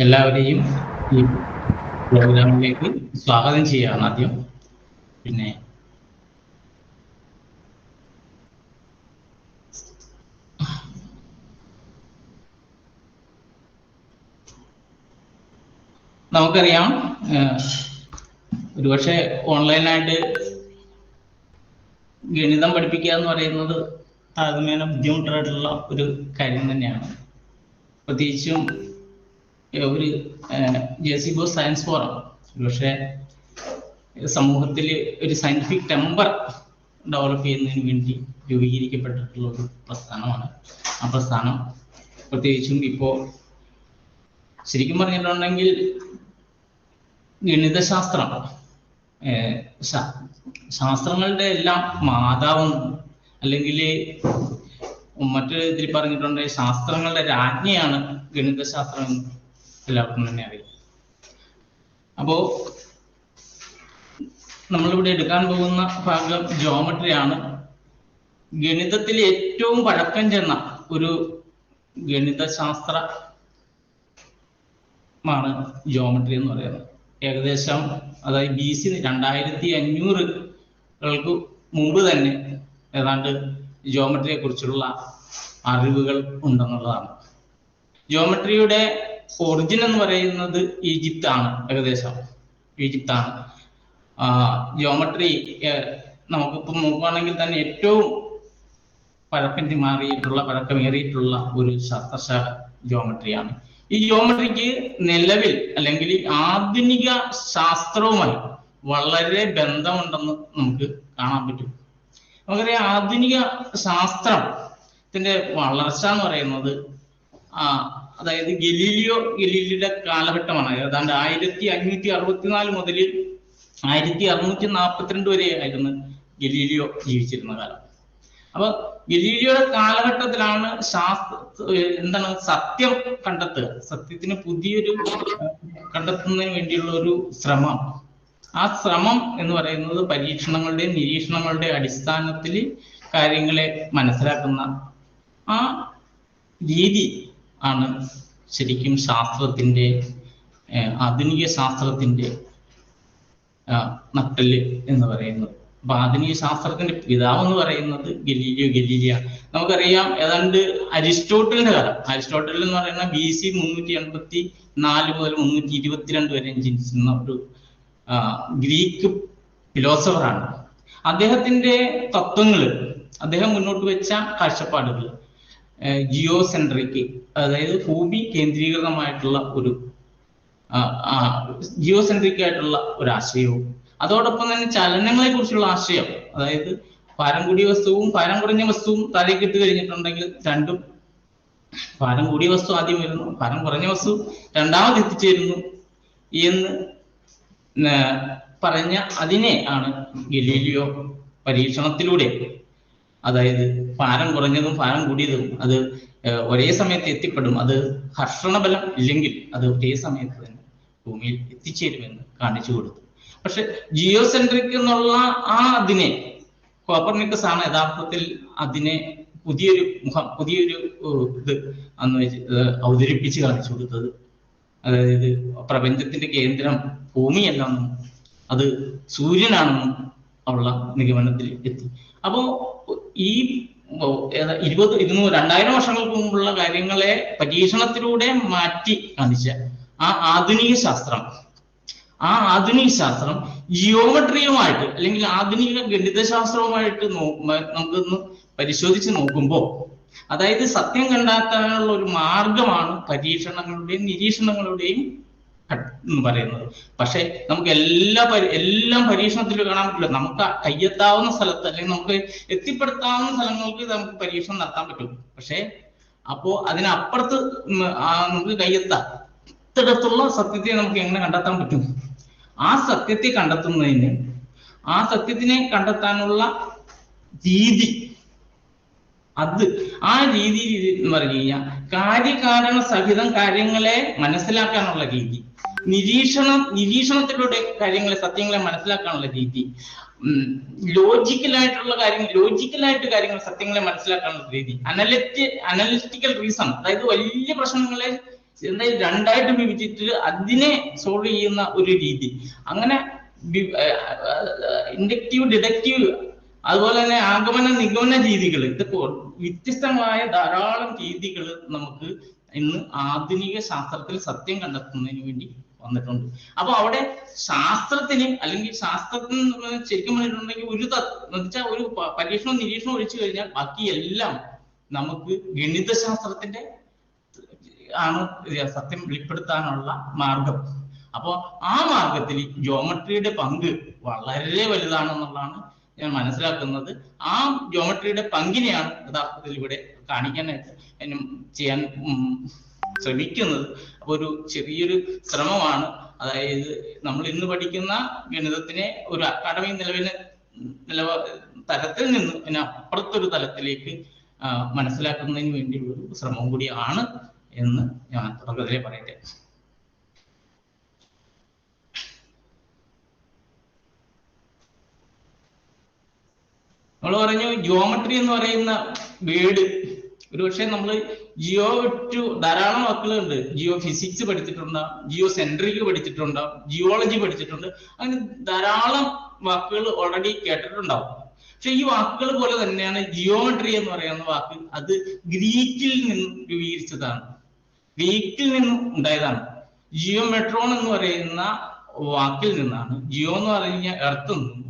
എല്ലാവരെയും ഈ പ്രോഗ്രാമിലേക്ക് സ്വാഗതം ചെയ്യുകയാണ് ആദ്യം. പിന്നെ നമുക്കറിയാം, ഒരുപക്ഷെ ഓൺലൈനായിട്ട് ഗണിതം പഠിപ്പിക്കുക എന്ന് പറയുന്നത് താരതമ്യേന ബുദ്ധിമുട്ടായിട്ടുള്ള ഒരു കാര്യം തന്നെയാണ്. പ്രത്യേകിച്ചും ഒരു ജെ.സി. ബോസ് സയൻസ് ഫോറം ഒരുപക്ഷെ സമൂഹത്തിൽ ഒരു സയന്റിഫിക് ടെമ്പർ ഡെവലപ്പ് ചെയ്യുന്നതിന് വേണ്ടി രൂപീകരിക്കപ്പെട്ടിട്ടുള്ള ഒരു പ്രസ്ഥാനമാണ്. ആ പ്രസ്ഥാനം പ്രത്യേകിച്ചും ഇപ്പോൾ ശരിക്കും പറഞ്ഞിട്ടുണ്ടെങ്കിൽ ഗണിതശാസ്ത്രം ശാസ്ത്രങ്ങളുടെ എല്ലാം മാതാവും, അല്ലെങ്കിൽ മറ്റൊരു ഇതിൽ പറഞ്ഞിട്ടുണ്ടെങ്കിൽ ശാസ്ത്രങ്ങളുടെ രാജ്ഞിയാണ് ഗണിതശാസ്ത്രം എന്ന് എല്ലാവർക്കും തന്നെ അറിയാം. അപ്പോ നമ്മളിവിടെ എടുക്കാൻ പോകുന്ന ഭാഗം ജോമെട്രിയാണ്. ഗണിതത്തിൽ ഏറ്റവും പഴക്കം ചെന്ന ഒരു ഗണിതശാസ്ത്രമാണ് ജോമെട്രി എന്ന് പറയുന്നത്. ഏകദേശം അതായത് BC 2500 മുമ്പ് തന്നെ ഏതാണ്ട് ജോമെട്രിയെ കുറിച്ചുള്ള അറിവുകൾ ഉണ്ടെന്നുള്ളതാണ്. ജോമെട്രിയുടെ ഒറിജിൻ എന്ന് പറയുന്നത് ഈജിപ്താണ്. ഏകദേശം ഈജിപ്താണ്. ജോമെട്രി നമുക്കിപ്പം നോക്കുകയാണെങ്കിൽ തന്നെ ഏറ്റവും പഴക്കമേറിയിട്ടുള്ള ഒരു ശാസ്ത്രശാഖ ജോമെട്രിയാണ്. ഈ ജോമെട്രിക്ക് നിലവിൽ അല്ലെങ്കിൽ ആധുനിക ശാസ്ത്രവുമായി വളരെ ബന്ധമുണ്ടെന്ന് നമുക്ക് കാണാൻ പറ്റും. നമുക്കറിയാം, ആധുനിക ശാസ്ത്രത്തിന്റെ വളർച്ച എന്ന് പറയുന്നത് അതായത് ഗലീലിയുടെ കാലഘട്ടമാണ്. ഏതാണ്ട് 1564 മുതൽ 1642 വരെ ആയിരുന്നു ഗലീലിയോ ജീവിച്ചിരുന്ന കാലം. അപ്പൊ ഗലീലിയോയുടെ കാലഘട്ടത്തിലാണ് സത്യം കണ്ടെത്തുക, സത്യത്തിന് പുതിയൊരു കണ്ടെത്തുന്നതിന് വേണ്ടിയുള്ള ഒരു ശ്രമം. ആ ശ്രമം എന്ന് പറയുന്നത് പരീക്ഷണങ്ങളുടെയും നിരീക്ഷണങ്ങളുടെയും അടിസ്ഥാനത്തിൽ കാര്യങ്ങളെ മനസ്സിലാക്കുന്ന ആ രീതി ആണ് ശരിക്കും ശാസ്ത്രത്തിന്റെ, ആധുനിക ശാസ്ത്രത്തിന്റെ നട്ടെല്ല് എന്ന് പറയുന്നത്. അപ്പൊ ആധുനിക ശാസ്ത്രത്തിന്റെ പിതാവ് എന്ന് പറയുന്നത് ഗലീലിയാണ്. നമുക്കറിയാം, ഏതാണ്ട് അരിസ്റ്റോട്ടലിന്റെ കാലം. അരിസ്റ്റോട്ടൽ എന്ന് പറയുന്ന BC 384 മുതൽ 322 വരെ ജനിച്ചിരുന്ന ഒരു ഗ്രീക്ക് ഫിലോസഫറാണ്. അദ്ദേഹത്തിന്റെ തത്വങ്ങള്, അദ്ദേഹം മുന്നോട്ട് വെച്ച കാഴ്ചപ്പാടുകൾ ജിയോസെൻട്രിക്, അതായത് ഭൂമി കേന്ദ്രീകൃതമായിട്ടുള്ള ഒരു ജിയോസെൻട്രിക് ആയിട്ടുള്ള ഒരു ആശയവും, അതോടൊപ്പം തന്നെ ചലനങ്ങളെ കുറിച്ചുള്ള ആശയം, അതായത് ഭാരം കൂടിയ വസ്തുവും ഭാരം കുറഞ്ഞ വസ്തുവും താഴേക്ക് ഇട്ട് കഴിഞ്ഞിട്ടുണ്ടെങ്കിൽ രണ്ടും, ഭാരം കൂടിയ വസ്തു ആദ്യം വരുന്നു, ഭാരം കുറഞ്ഞ വസ്തു രണ്ടാമത് എത്തിച്ചേരുന്നു എന്ന് പറഞ്ഞ അതിനെ ആണ് ഗലീലിയോ പരീക്ഷണത്തിലൂടെ, അതായത് ഭാരം കുറഞ്ഞതും ഭാരം കൂടിയതും അത് ഒരേ സമയത്ത് എത്തിപ്പെടും, അത് ഘർഷണബലം ഇല്ലെങ്കിൽ അത് ഒരേ സമയത്ത് തന്നെ ഭൂമിയിൽ എത്തിച്ചേരുമെന്ന് കാണിച്ചു കൊടുത്തു. പക്ഷെ ജിയോസെൻട്രിക് എന്നുള്ള അതിനെ കോപ്പർനിക്കസ് ആണ് യഥാർത്ഥത്തിൽ അതിനെ പുതിയൊരു ഇത് അവതരിപ്പിച്ച് കാണിച്ചു കൊടുത്തത്. അതായത് പ്രപഞ്ചത്തിന്റെ കേന്ദ്രം ഭൂമിയല്ലെന്നും അത് സൂര്യനാണെന്നും ഉള്ള നിഗമനത്തിൽ എത്തി. അപ്പോ ഈ 2000 വർഷങ്ങൾക്ക് മുമ്പുള്ള കാര്യങ്ങളെ പരീക്ഷണത്തിലൂടെ മാറ്റി കാണിച്ച ആ ആധുനിക ശാസ്ത്രം ജിയോമെട്രിയുമായിട്ട് അല്ലെങ്കിൽ ആധുനിക ഗണിതശാസ്ത്രവുമായിട്ട് നമുക്കൊന്ന് പരിശോധിച്ച് നോക്കുമ്പോൾ, അതായത് സത്യം കണ്ടെത്താനുള്ള ഒരു മാർഗമാണ് പരീക്ഷണങ്ങളുടെയും നിരീക്ഷണങ്ങളുടെയും എന്ന് പറയുന്നത്. പക്ഷെ നമുക്ക് എല്ലാം പരീക്ഷണത്തിൽ കാണാൻ പറ്റില്ല. നമുക്ക് കയ്യെത്താവുന്ന സ്ഥലത്ത് അല്ലെങ്കിൽ നമുക്ക് എത്തിപ്പെടുത്താവുന്ന സ്ഥലങ്ങൾക്ക് നമുക്ക് പരീക്ഷണം നടത്താൻ പറ്റും. പക്ഷെ അപ്പോ അതിനപ്പുറത്ത് നമുക്ക് കയ്യെത്താത്തിടത്തുള്ള സത്യത്തെ നമുക്ക് എങ്ങനെ കണ്ടെത്താൻ പറ്റും? ആ സത്യത്തെ കണ്ടെത്തുന്നതിന്, ആ സത്യത്തിനെ കണ്ടെത്താനുള്ള രീതി, ആ രീതി എന്ന് പറഞ്ഞു കഴിഞ്ഞാൽ കാര്യകാരണ സഹിതം കാര്യങ്ങളെ മനസ്സിലാക്കാനുള്ള രീതി, നിരീക്ഷണത്തിലൂടെ സത്യങ്ങളെ മനസ്സിലാക്കാനുള്ള രീതി, ലോജിക്കലായിട്ട് കാര്യങ്ങൾ സത്യങ്ങളെ മനസ്സിലാക്കാനുള്ള രീതി, അനലിറ്റിക്കൽ റീസൺ, അതായത് വലിയ പ്രശ്നങ്ങളെ എന്തായാലും രണ്ടായിട്ട് വിഭജിച്ചിട്ട് അതിനെ സോൾവ് ചെയ്യുന്ന ഒരു രീതി. അങ്ങനെ ഇൻഡക്റ്റീവ്, ഡിഡക്റ്റീവ്, അതുപോലെ തന്നെ ആഗമന നിഗമന രീതികൾ, ഇതൊക്കെ വ്യത്യസ്തമായ ധാരാളം രീതികൾ നമുക്ക് ഇന്ന് ആധുനിക ശാസ്ത്രത്തിൽ സത്യം കണ്ടെത്തുന്നതിന് വേണ്ടി വന്നിട്ടുണ്ട്. അപ്പൊ അവിടെ ശാസ്ത്രത്തിന് അല്ലെങ്കിൽ ശാസ്ത്രത്തിന് ശരിക്കും പറഞ്ഞിട്ടുണ്ടെങ്കിൽ ഒരു പരീക്ഷണവും നിരീക്ഷണവും ഒഴിച്ചു കഴിഞ്ഞാൽ ബാക്കി എല്ലാം നമുക്ക് ഗണിതശാസ്ത്രത്തിന്റെ ആണ് സത്യം വെളിപ്പെടുത്താനുള്ള മാർഗം. അപ്പോൾ ആ മാർഗത്തിൽ ജിയോമെട്രിയുടെ പങ്ക് വളരെ വലുതാണെന്നുള്ളതാണ് ഞാൻ മനസ്സിലാക്കുന്നത്. ആ ജിയോമെട്രിയുടെ പങ്കിനെയാണ് യഥാർത്ഥത്തിൽ ഇവിടെ കാണിക്കാനായിട്ട് ചെയ്യാൻ ശ്രമിക്കുന്നത്. അപ്പൊ ഒരു ചെറിയൊരു ശ്രമമാണ്. അതായത് നമ്മൾ ഇന്ന് പഠിക്കുന്ന ഗണിതത്തിനെ ഒരു അക്കാഡമിക് തലത്തിൽ നിന്ന് പിന്നെ അപ്പുറത്തൊരു തലത്തിലേക്ക് മനസ്സിലാക്കുന്നതിന് വേണ്ടിയുള്ള ഒരു ശ്രമം കൂടിയാണ് എന്ന് ഞാൻ തുടക്കത്തിലേ പറയട്ടെ. നമ്മൾ പറഞ്ഞു ജിയോമെട്രി എന്ന് പറയുന്ന വേർഡ് ഒരുപക്ഷെ നമ്മൾ ജിയോ വിട്ടു ധാരാളം വാക്കുകളുണ്ട്. ജിയോ ഫിസിക്സ് പഠിച്ചിട്ടുണ്ടാവും, ജിയോ സെൻട്രിക് പഠിച്ചിട്ടുണ്ടാവും, ജിയോളജി പഠിച്ചിട്ടുണ്ട്. അങ്ങനെ ധാരാളം വാക്കുകൾ ഓൾറെഡി കേട്ടിട്ടുണ്ടാവും. പക്ഷെ ഈ വാക്കുകൾ പോലെ തന്നെയാണ് ജിയോമെട്രി എന്ന് പറയുന്ന വാക്ക്. അത് ഗ്രീക്കിൽ നിന്നും രൂപീകരിച്ചതാണ്, ഗ്രീക്കിൽ നിന്നും ഉണ്ടായതാണ്. ജിയോമെട്രോൺ എന്ന് പറയുന്ന വാക്കിൽ നിന്നാണ്. ജിയോ എന്ന് പറഞ്ഞ എർത്ത് നിന്നും,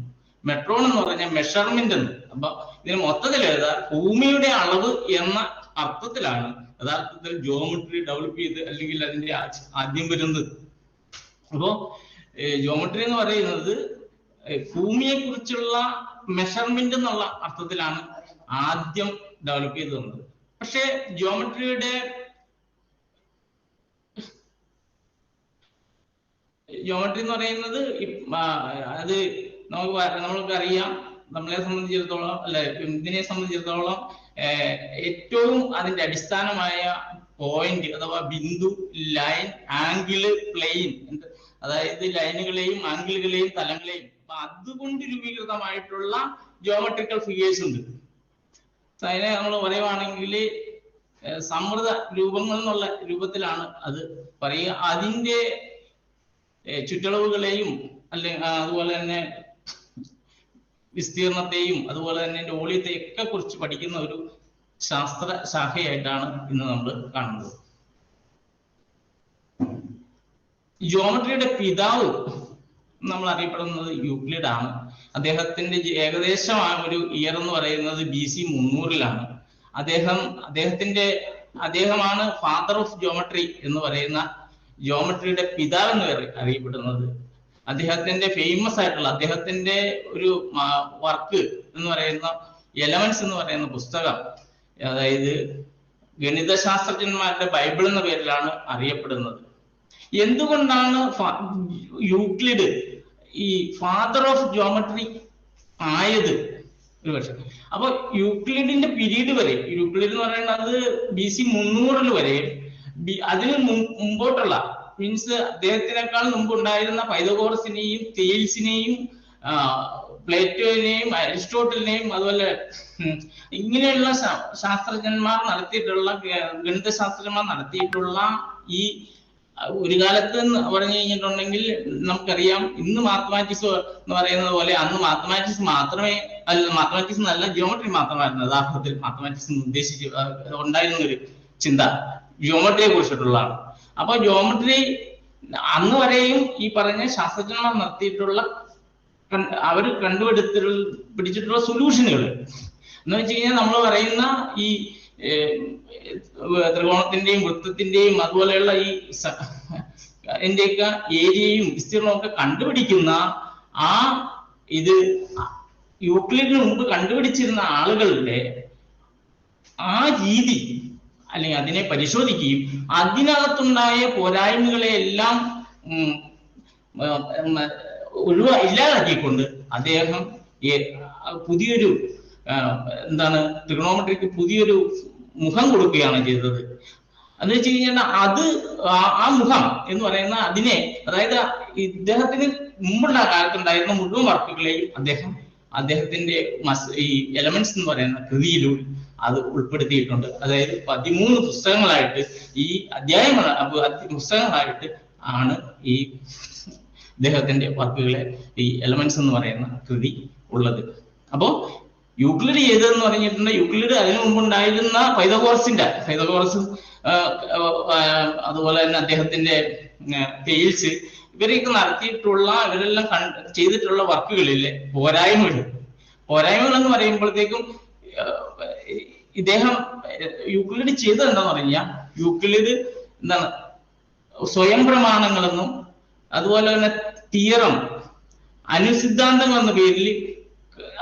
മെട്രോൺ എന്ന് പറഞ്ഞ മെഷർമെന്റ് എന്ന്. അപ്പൊ ഇതിന് മൊത്തത്തിൽ എഴുതാൻ ഭൂമിയുടെ അളവ് എന്ന അർത്ഥത്തിലാണ് യഥാർത്ഥത്തിൽ ജിയോമെട്രി ഡെവലപ്പ് ചെയ്ത് അല്ലെങ്കിൽ അതിന്റെ ആദ്യം വരുന്നത്. അപ്പോ ജിയോമെട്രി എന്ന് പറയുന്നത് ഭൂമിയെ കുറിച്ചുള്ള മെഷർമെന്റ് എന്നുള്ള അർത്ഥത്തിലാണ് ആദ്യം ഡെവലപ്പ് ചെയ്ത് വന്നത്. പക്ഷെ ജിയോമെട്രി എന്ന് പറയുന്നത് അത് നമ്മൾക്ക് അറിയാം. നമ്മളെ സംബന്ധിച്ചിടത്തോളം ഇതിനെ സംബന്ധിച്ചിടത്തോളം ഏറ്റവും അതിന്റെ അടിസ്ഥാനമായ പോയിന്റ് അഥവാ ബിന്ദു, ലൈൻ, ആംഗിള്, പ്ലെയിൻ, അതായത് ലൈനുകളെയും ആംഗിളുകളെയും തലങ്ങളെയും അപ്പൊ അതുകൊണ്ട് രൂപീകൃതമായിട്ടുള്ള ജിയോമെട്രിക്കൽ ഫിഗേഴ്സ് ഉണ്ട്. അതിനെ നമ്മൾ പറയുവാണെങ്കിൽ സമൃദ്ധ രൂപങ്ങൾ എന്നുള്ള രൂപത്തിലാണ് അത് പറയുക. അതിന്റെ ചുറ്റളവുകളെയും അതുപോലെ തന്നെ വിസ്തീർണത്തെയും അതുപോലെ തന്നെ വോളിയത്തെയും ഒക്കെ കുറിച്ച് പഠിക്കുന്ന ഒരു ശാസ്ത്ര ശാഖയായിട്ടാണ് ഇന്ന് നമ്മൾ കാണുന്നത്. ജിയോമെട്രിയുടെ പിതാവ് നമ്മൾ അറിയപ്പെടുന്നത് യൂക്ലിഡ് ആണ്. അദ്ദേഹത്തിന്റെ ഏകദേശം ഒരു ഇയർ എന്ന് പറയുന്നത് BC 300-ലാണ്. അദ്ദേഹമാണ് ഫാദർ ഓഫ് ജിയോമെട്രി എന്ന് പറയുന്ന ജിയോമെട്രിയുടെ പിതാവ് എന്ന് അറിയപ്പെടുന്നത്. അദ്ദേഹത്തിന്റെ ഫേമസ് ആയിട്ടുള്ള അദ്ദേഹത്തിന്റെ ഒരു വർക്ക് എന്ന് പറയുന്ന എലമെന്റ്സ് എന്ന് പറയുന്ന പുസ്തകം, അതായത് ഗണിതശാസ്ത്രജ്ഞന്മാരുടെ ബൈബിൾ എന്ന പേരിലാണ് അറിയപ്പെടുന്നത്. എന്തുകൊണ്ടാണ് യൂക്ലിഡ് ഈ ഫാദർ ഓഫ് ജിയോമെട്രി ആയത്? ഒരു പക്ഷേ അപ്പൊ യൂക്ലിഡിന്റെ പീരീഡ് വരെ, യൂക്ലിഡ് എന്ന് പറയുന്നത് BC 300 വരെ, അതിന് മുമ്പോട്ടുള്ള മീൻസ് അദ്ദേഹത്തിനേക്കാൾ മുമ്പ് ഉണ്ടായിരുന്ന പൈതഗോറസിനെയും തെയിൽസിനെയും പ്ലേറ്റോനെയും അരിസ്റ്റോട്ടലിനെയും അതുപോലെ ഇങ്ങനെയുള്ള ശാസ്ത്രജ്ഞന്മാർ നടത്തിയിട്ടുള്ള ഗണിതശാസ്ത്രജ്ഞന്മാർ നടത്തിയിട്ടുള്ള ഈ ഒരു കാലത്ത് പറഞ്ഞു കഴിഞ്ഞിട്ടുണ്ടെങ്കിൽ നമുക്കറിയാം, ഇന്ന് മാത്തമാറ്റിക്സ് എന്ന് പറയുന്നത് പോലെ അന്ന് മാത്തമാറ്റിക്സ് നല്ല ജിയോമെട്രി മാത്രമായിരുന്നു യഥാർത്ഥത്തിൽ മാത്തമാറ്റിക്സ് ഉദ്ദേശിച്ച് ഉണ്ടായിരുന്ന ഒരു ചിന്ത ജിയോമെട്രിയെ കുറിച്ചിട്ടുള്ളതാണ്. അപ്പൊ ജിയോമെട്രി അന്ന് വരെയും ഈ പറഞ്ഞ ശാസ്ത്രജ്ഞന്മാർ നടത്തിയിട്ടുള്ള അവർ പിടിച്ചിട്ടുള്ള സൊല്യൂഷനുകൾ എന്ന് വെച്ച് കഴിഞ്ഞാൽ നമ്മൾ പറയുന്ന ഈ ത്രികോണത്തിന്റെയും വൃത്തത്തിന്റെയും അതുപോലെയുള്ള ഈ അതിന്റെയൊക്കെ ഏരിയയും വിസ്തീർണവും ഒക്കെ കണ്ടുപിടിക്കുന്ന ഇത് യൂക്ലിഡിന് മുമ്പ് കണ്ടുപിടിച്ചിരുന്ന ആളുകളുടെ ആ രീതി അല്ലെങ്കിൽ അതിനെ പരിശോധിക്കുകയും അതിനകത്തുണ്ടായ പോരായ്മകളെ എല്ലാം ഇല്ലാതാക്കിക്കൊണ്ട് അദ്ദേഹം പുതിയൊരു ട്രിഗണോമെട്രിക്ക് പുതിയൊരു മുഖം കൊടുക്കുകയാണ് ചെയ്തത്. എന്ന് വെച്ച് കഴിഞ്ഞാൽ ആ മുഖം എന്ന് പറയുന്ന അതിനെ, അതായത് ഇദ്ദേഹത്തിന് മുമ്പുള്ള കാലത്തുണ്ടായിരുന്ന മുഴുവൻ വർക്കുകളെയും അദ്ദേഹത്തിന്റെ ഈ എലമെന്റ്സ് എന്ന് പറയുന്ന കൃതിയിലൂടെ അത് ഉൾപ്പെടുത്തിയിട്ടുണ്ട്. അതായത് 13 പുസ്തകങ്ങളായിട്ട് ഈ പുസ്തകങ്ങളായിട്ട് ആണ് ഈ അദ്ദേഹത്തിന്റെ വർക്കുകളെ ഈ എലമെന്റ്സ് എന്ന് പറയുന്ന കൃതി ഉള്ളത്. അപ്പോ യൂക്ലിഡ് ചെയ്തതെന്ന് പറഞ്ഞിട്ടുണ്ട്, യൂക്ലിഡ് അതിനു മുമ്പുണ്ടായിരുന്ന പൈതഗോറസ് അതുപോലെ തന്നെ അദ്ദേഹത്തിന്റെ തെയിൽസ് ഇവരെയൊക്കെ നടത്തിയിട്ടുള്ള ഇവരെല്ലാം ചെയ്തിട്ടുള്ള വർക്കുകളിലെ പോരായ്മകൾ എന്ന് പറയുമ്പോഴത്തേക്കും ഇദ്ദേഹം യൂക്ലിഡ് ചെയ്തത് എന്താന്ന് പറഞ്ഞാൽ യൂക്ലിഡ് എന്താണ് സ്വയം പ്രമാണങ്ങളെന്നും അതുപോലെ തന്നെ തിയറം അനുസിദ്ധാന്തങ്ങൾ എന്ന പേരിൽ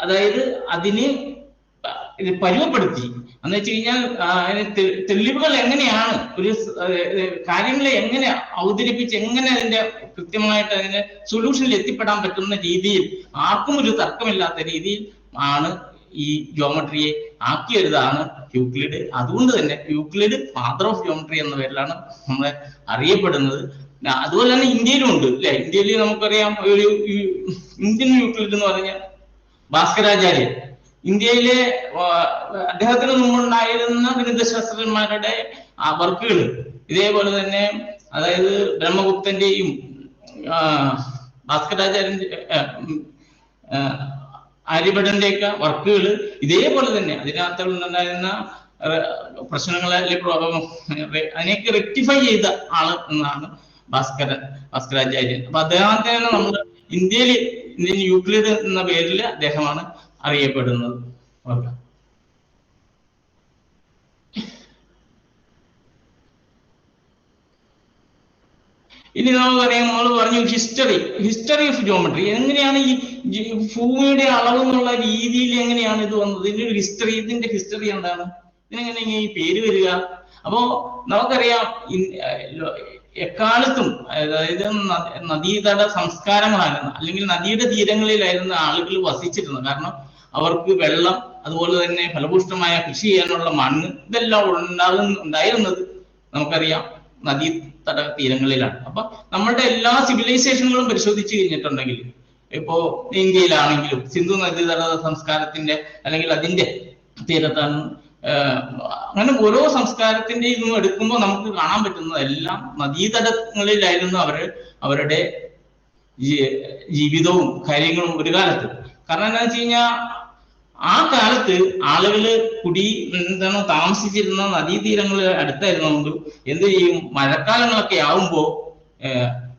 അതായത് അതിന് പരുവപ്പെടുത്തി. എന്ന് വെച്ച് കഴിഞ്ഞാൽ തെളിവുകൾ എങ്ങനെയാണ് ഒരു കാര്യങ്ങളെ എങ്ങനെ അവതരിപ്പിച്ച് എങ്ങനെ അതിന്റെ കൃത്യമായിട്ട് അതിന്റെ സൊല്യൂഷനിൽ എത്തിപ്പെടാൻ പറ്റുന്ന രീതിയിൽ ആർക്കും ഒരു തർക്കമില്ലാത്ത രീതിയിൽ ആണ് ഈ ജോമെട്രിയെ ആക്കിയെഴുതാണ് യൂക്ലിഡ്. അതുകൊണ്ട് തന്നെ യൂക്ലിഡ് ഫാദർ ഓഫ് ജോമെട്രി എന്ന പേരിലാണ് നമ്മളെ അറിയപ്പെടുന്നത്. അതുപോലെ തന്നെ ഇന്ത്യയിലും ഉണ്ട് അല്ലെ. ഇന്ത്യയിൽ നമുക്കറിയാം ഒരു ഇന്ത്യൻ യൂക്ലിഡ് എന്ന് പറഞ്ഞാൽ ഭാസ്കരാചാര്യൻ. ഇന്ത്യയിലെ അദ്ദേഹത്തിന് മുമ്പുണ്ടായിരുന്ന ഗണിതശാസ്ത്രജ്ഞന്മാരുടെ വർക്കുകൾ ഇതേപോലെ തന്നെ അതായത് ബ്രഹ്മഗുപ്തന്റെയും ഭാസ്കരാചാര്യന്റെ ആര്യഭടന്റെയൊക്കെ വർക്കുകൾ ഇതേപോലെ തന്നെ അതിനകത്തുണ്ടായിരുന്ന പ്രശ്നങ്ങളെ അതിനെയൊക്കെ റെക്ടിഫൈ ചെയ്ത ആള് എന്നാണ് ഭാസ്കരാചാര്യൻ. അപ്പൊ അദ്ദേഹത്തിന് നമ്മൾ ഇന്ത്യൻ യൂക്ലിഡ് എന്ന പേരിൽ അദ്ദേഹമാണ് അറിയപ്പെടുന്നത്. ഓക്കെ, ഇനി നമുക്കറിയാം, നമ്മൾ പറഞ്ഞു ഹിസ്റ്ററി ഓഫ് ജോമെട്രി. എങ്ങനെയാണ് ഈ ഭൂമിയുടെ അളവ് എന്നുള്ള രീതിയിൽ എങ്ങനെയാണ് ഇത് വന്നത്, ഇതിന്റെ ഒരു ഇതിന്റെ ഹിസ്റ്ററി എന്താണ്, ഇതിനെങ്ങനെ ഈ പേര് വരിക? അപ്പോ നമുക്കറിയാം എക്കാലത്തും അതായത് നദീതട സംസ്കാരങ്ങളായിരുന്നു, അല്ലെങ്കിൽ നദിയുടെ തീരങ്ങളിലായിരുന്ന ആളുകൾ വസിച്ചിരുന്നത്. കാരണം അവർക്ക് വെള്ളം അതുപോലെ തന്നെ ഫലഭൂഷ്ടമായ കൃഷി ചെയ്യാനുള്ള മണ്ണ് ഇതെല്ലാം ഉണ്ടായിരുന്നത് നമുക്കറിയാം നദീതട തീരങ്ങളിലാണ്. അപ്പൊ നമ്മളുടെ എല്ലാ സിവിലൈസേഷനുകളും പരിശോധിച്ചു കഴിഞ്ഞിട്ടുണ്ടെങ്കിൽ ഇപ്പോ ഇന്ത്യയിലാണെങ്കിലും സിന്ധു നദീതട സംസ്കാരത്തിന്റെ അല്ലെങ്കിൽ അതിന്റെ തീരത്താണ്. അങ്ങനെ ഓരോ സംസ്കാരത്തിന്റെ ഇതും എടുക്കുമ്പോൾ നമുക്ക് കാണാൻ പറ്റുന്നത് എല്ലാം നദീതടങ്ങളിലായിരുന്നു അവരുടെ ജീവിതവും കാര്യങ്ങളും ഒരു കാലത്ത്. കാരണം എന്താ വെച്ച് കഴിഞ്ഞാൽ ആ കാലത്ത് ആളുകള് താമസിച്ചിരുന്ന നദീതീരങ്ങളിൽ അടുത്തായിരുന്നുകൊണ്ട് എന്ത് ചെയ്യും, മഴക്കാലങ്ങളൊക്കെ ആവുമ്പോ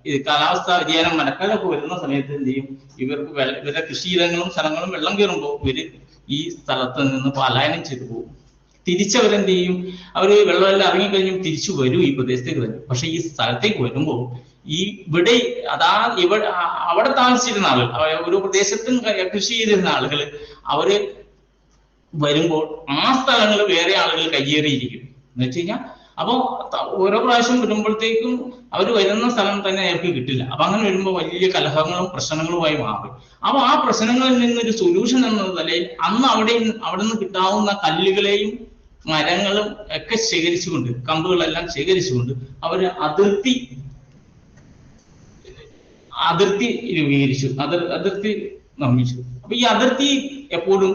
ഇത് കാലാവസ്ഥാ വ്യതിയാനം മഴക്കാലമൊക്കെ വരുന്ന സമയത്ത് എന്ത് ചെയ്യും, ഇവരുടെ കൃഷിയിടങ്ങളും സ്ഥലങ്ങളും വെള്ളം കയറുമ്പോൾ ഇവര് ഈ സ്ഥലത്ത് നിന്ന് പലായനം ചെയ്തു പോകും. തിരിച്ചവരെന്ത് ചെയ്യും, അവര് വെള്ളമെല്ലാം ഇറങ്ങിക്കഴിഞ്ഞും തിരിച്ചു വരും, ഈ പ്രദേശത്തേക്ക് വരും. പക്ഷെ ഈ സ്ഥലത്തേക്ക് വരുമ്പോൾ അവിടെ താമസിച്ചിരുന്ന ആളുകൾ, ഓരോ പ്രദേശത്തും കൃഷി ചെയ്തിരുന്ന ആളുകൾ അവര് വരുമ്പോൾ ആ സ്ഥലങ്ങൾ വേറെ ആളുകൾ കയ്യേറിയിരിക്കും എന്ന് വെച്ച് കഴിഞ്ഞാൽ. അപ്പൊ ഓരോ പ്രാവശ്യം വരുമ്പോഴത്തേക്കും അവർ വരുന്ന സ്ഥലം തന്നെ അയാൾക്ക് കിട്ടില്ല. അപ്പൊ അങ്ങനെ വരുമ്പോൾ വലിയ കലഹങ്ങളും പ്രശ്നങ്ങളുമായി മാറും. അപ്പൊ ആ പ്രശ്നങ്ങളിൽ നിന്നൊരു സൊല്യൂഷൻ എന്ന നിലയിൽ അന്ന് അവിടെ നിന്ന് കിട്ടാവുന്ന കല്ലുകളെയും മരങ്ങളും ഒക്കെ ശേഖരിച്ചുകൊണ്ട്, കമ്പുകളെല്ലാം ശേഖരിച്ചുകൊണ്ട് അവര് അതിർത്തി രൂപീകരിച്ചു, അതിർത്തി നിർമ്മിച്ചു. അപ്പൊ ഈ അതിർത്തി എപ്പോഴും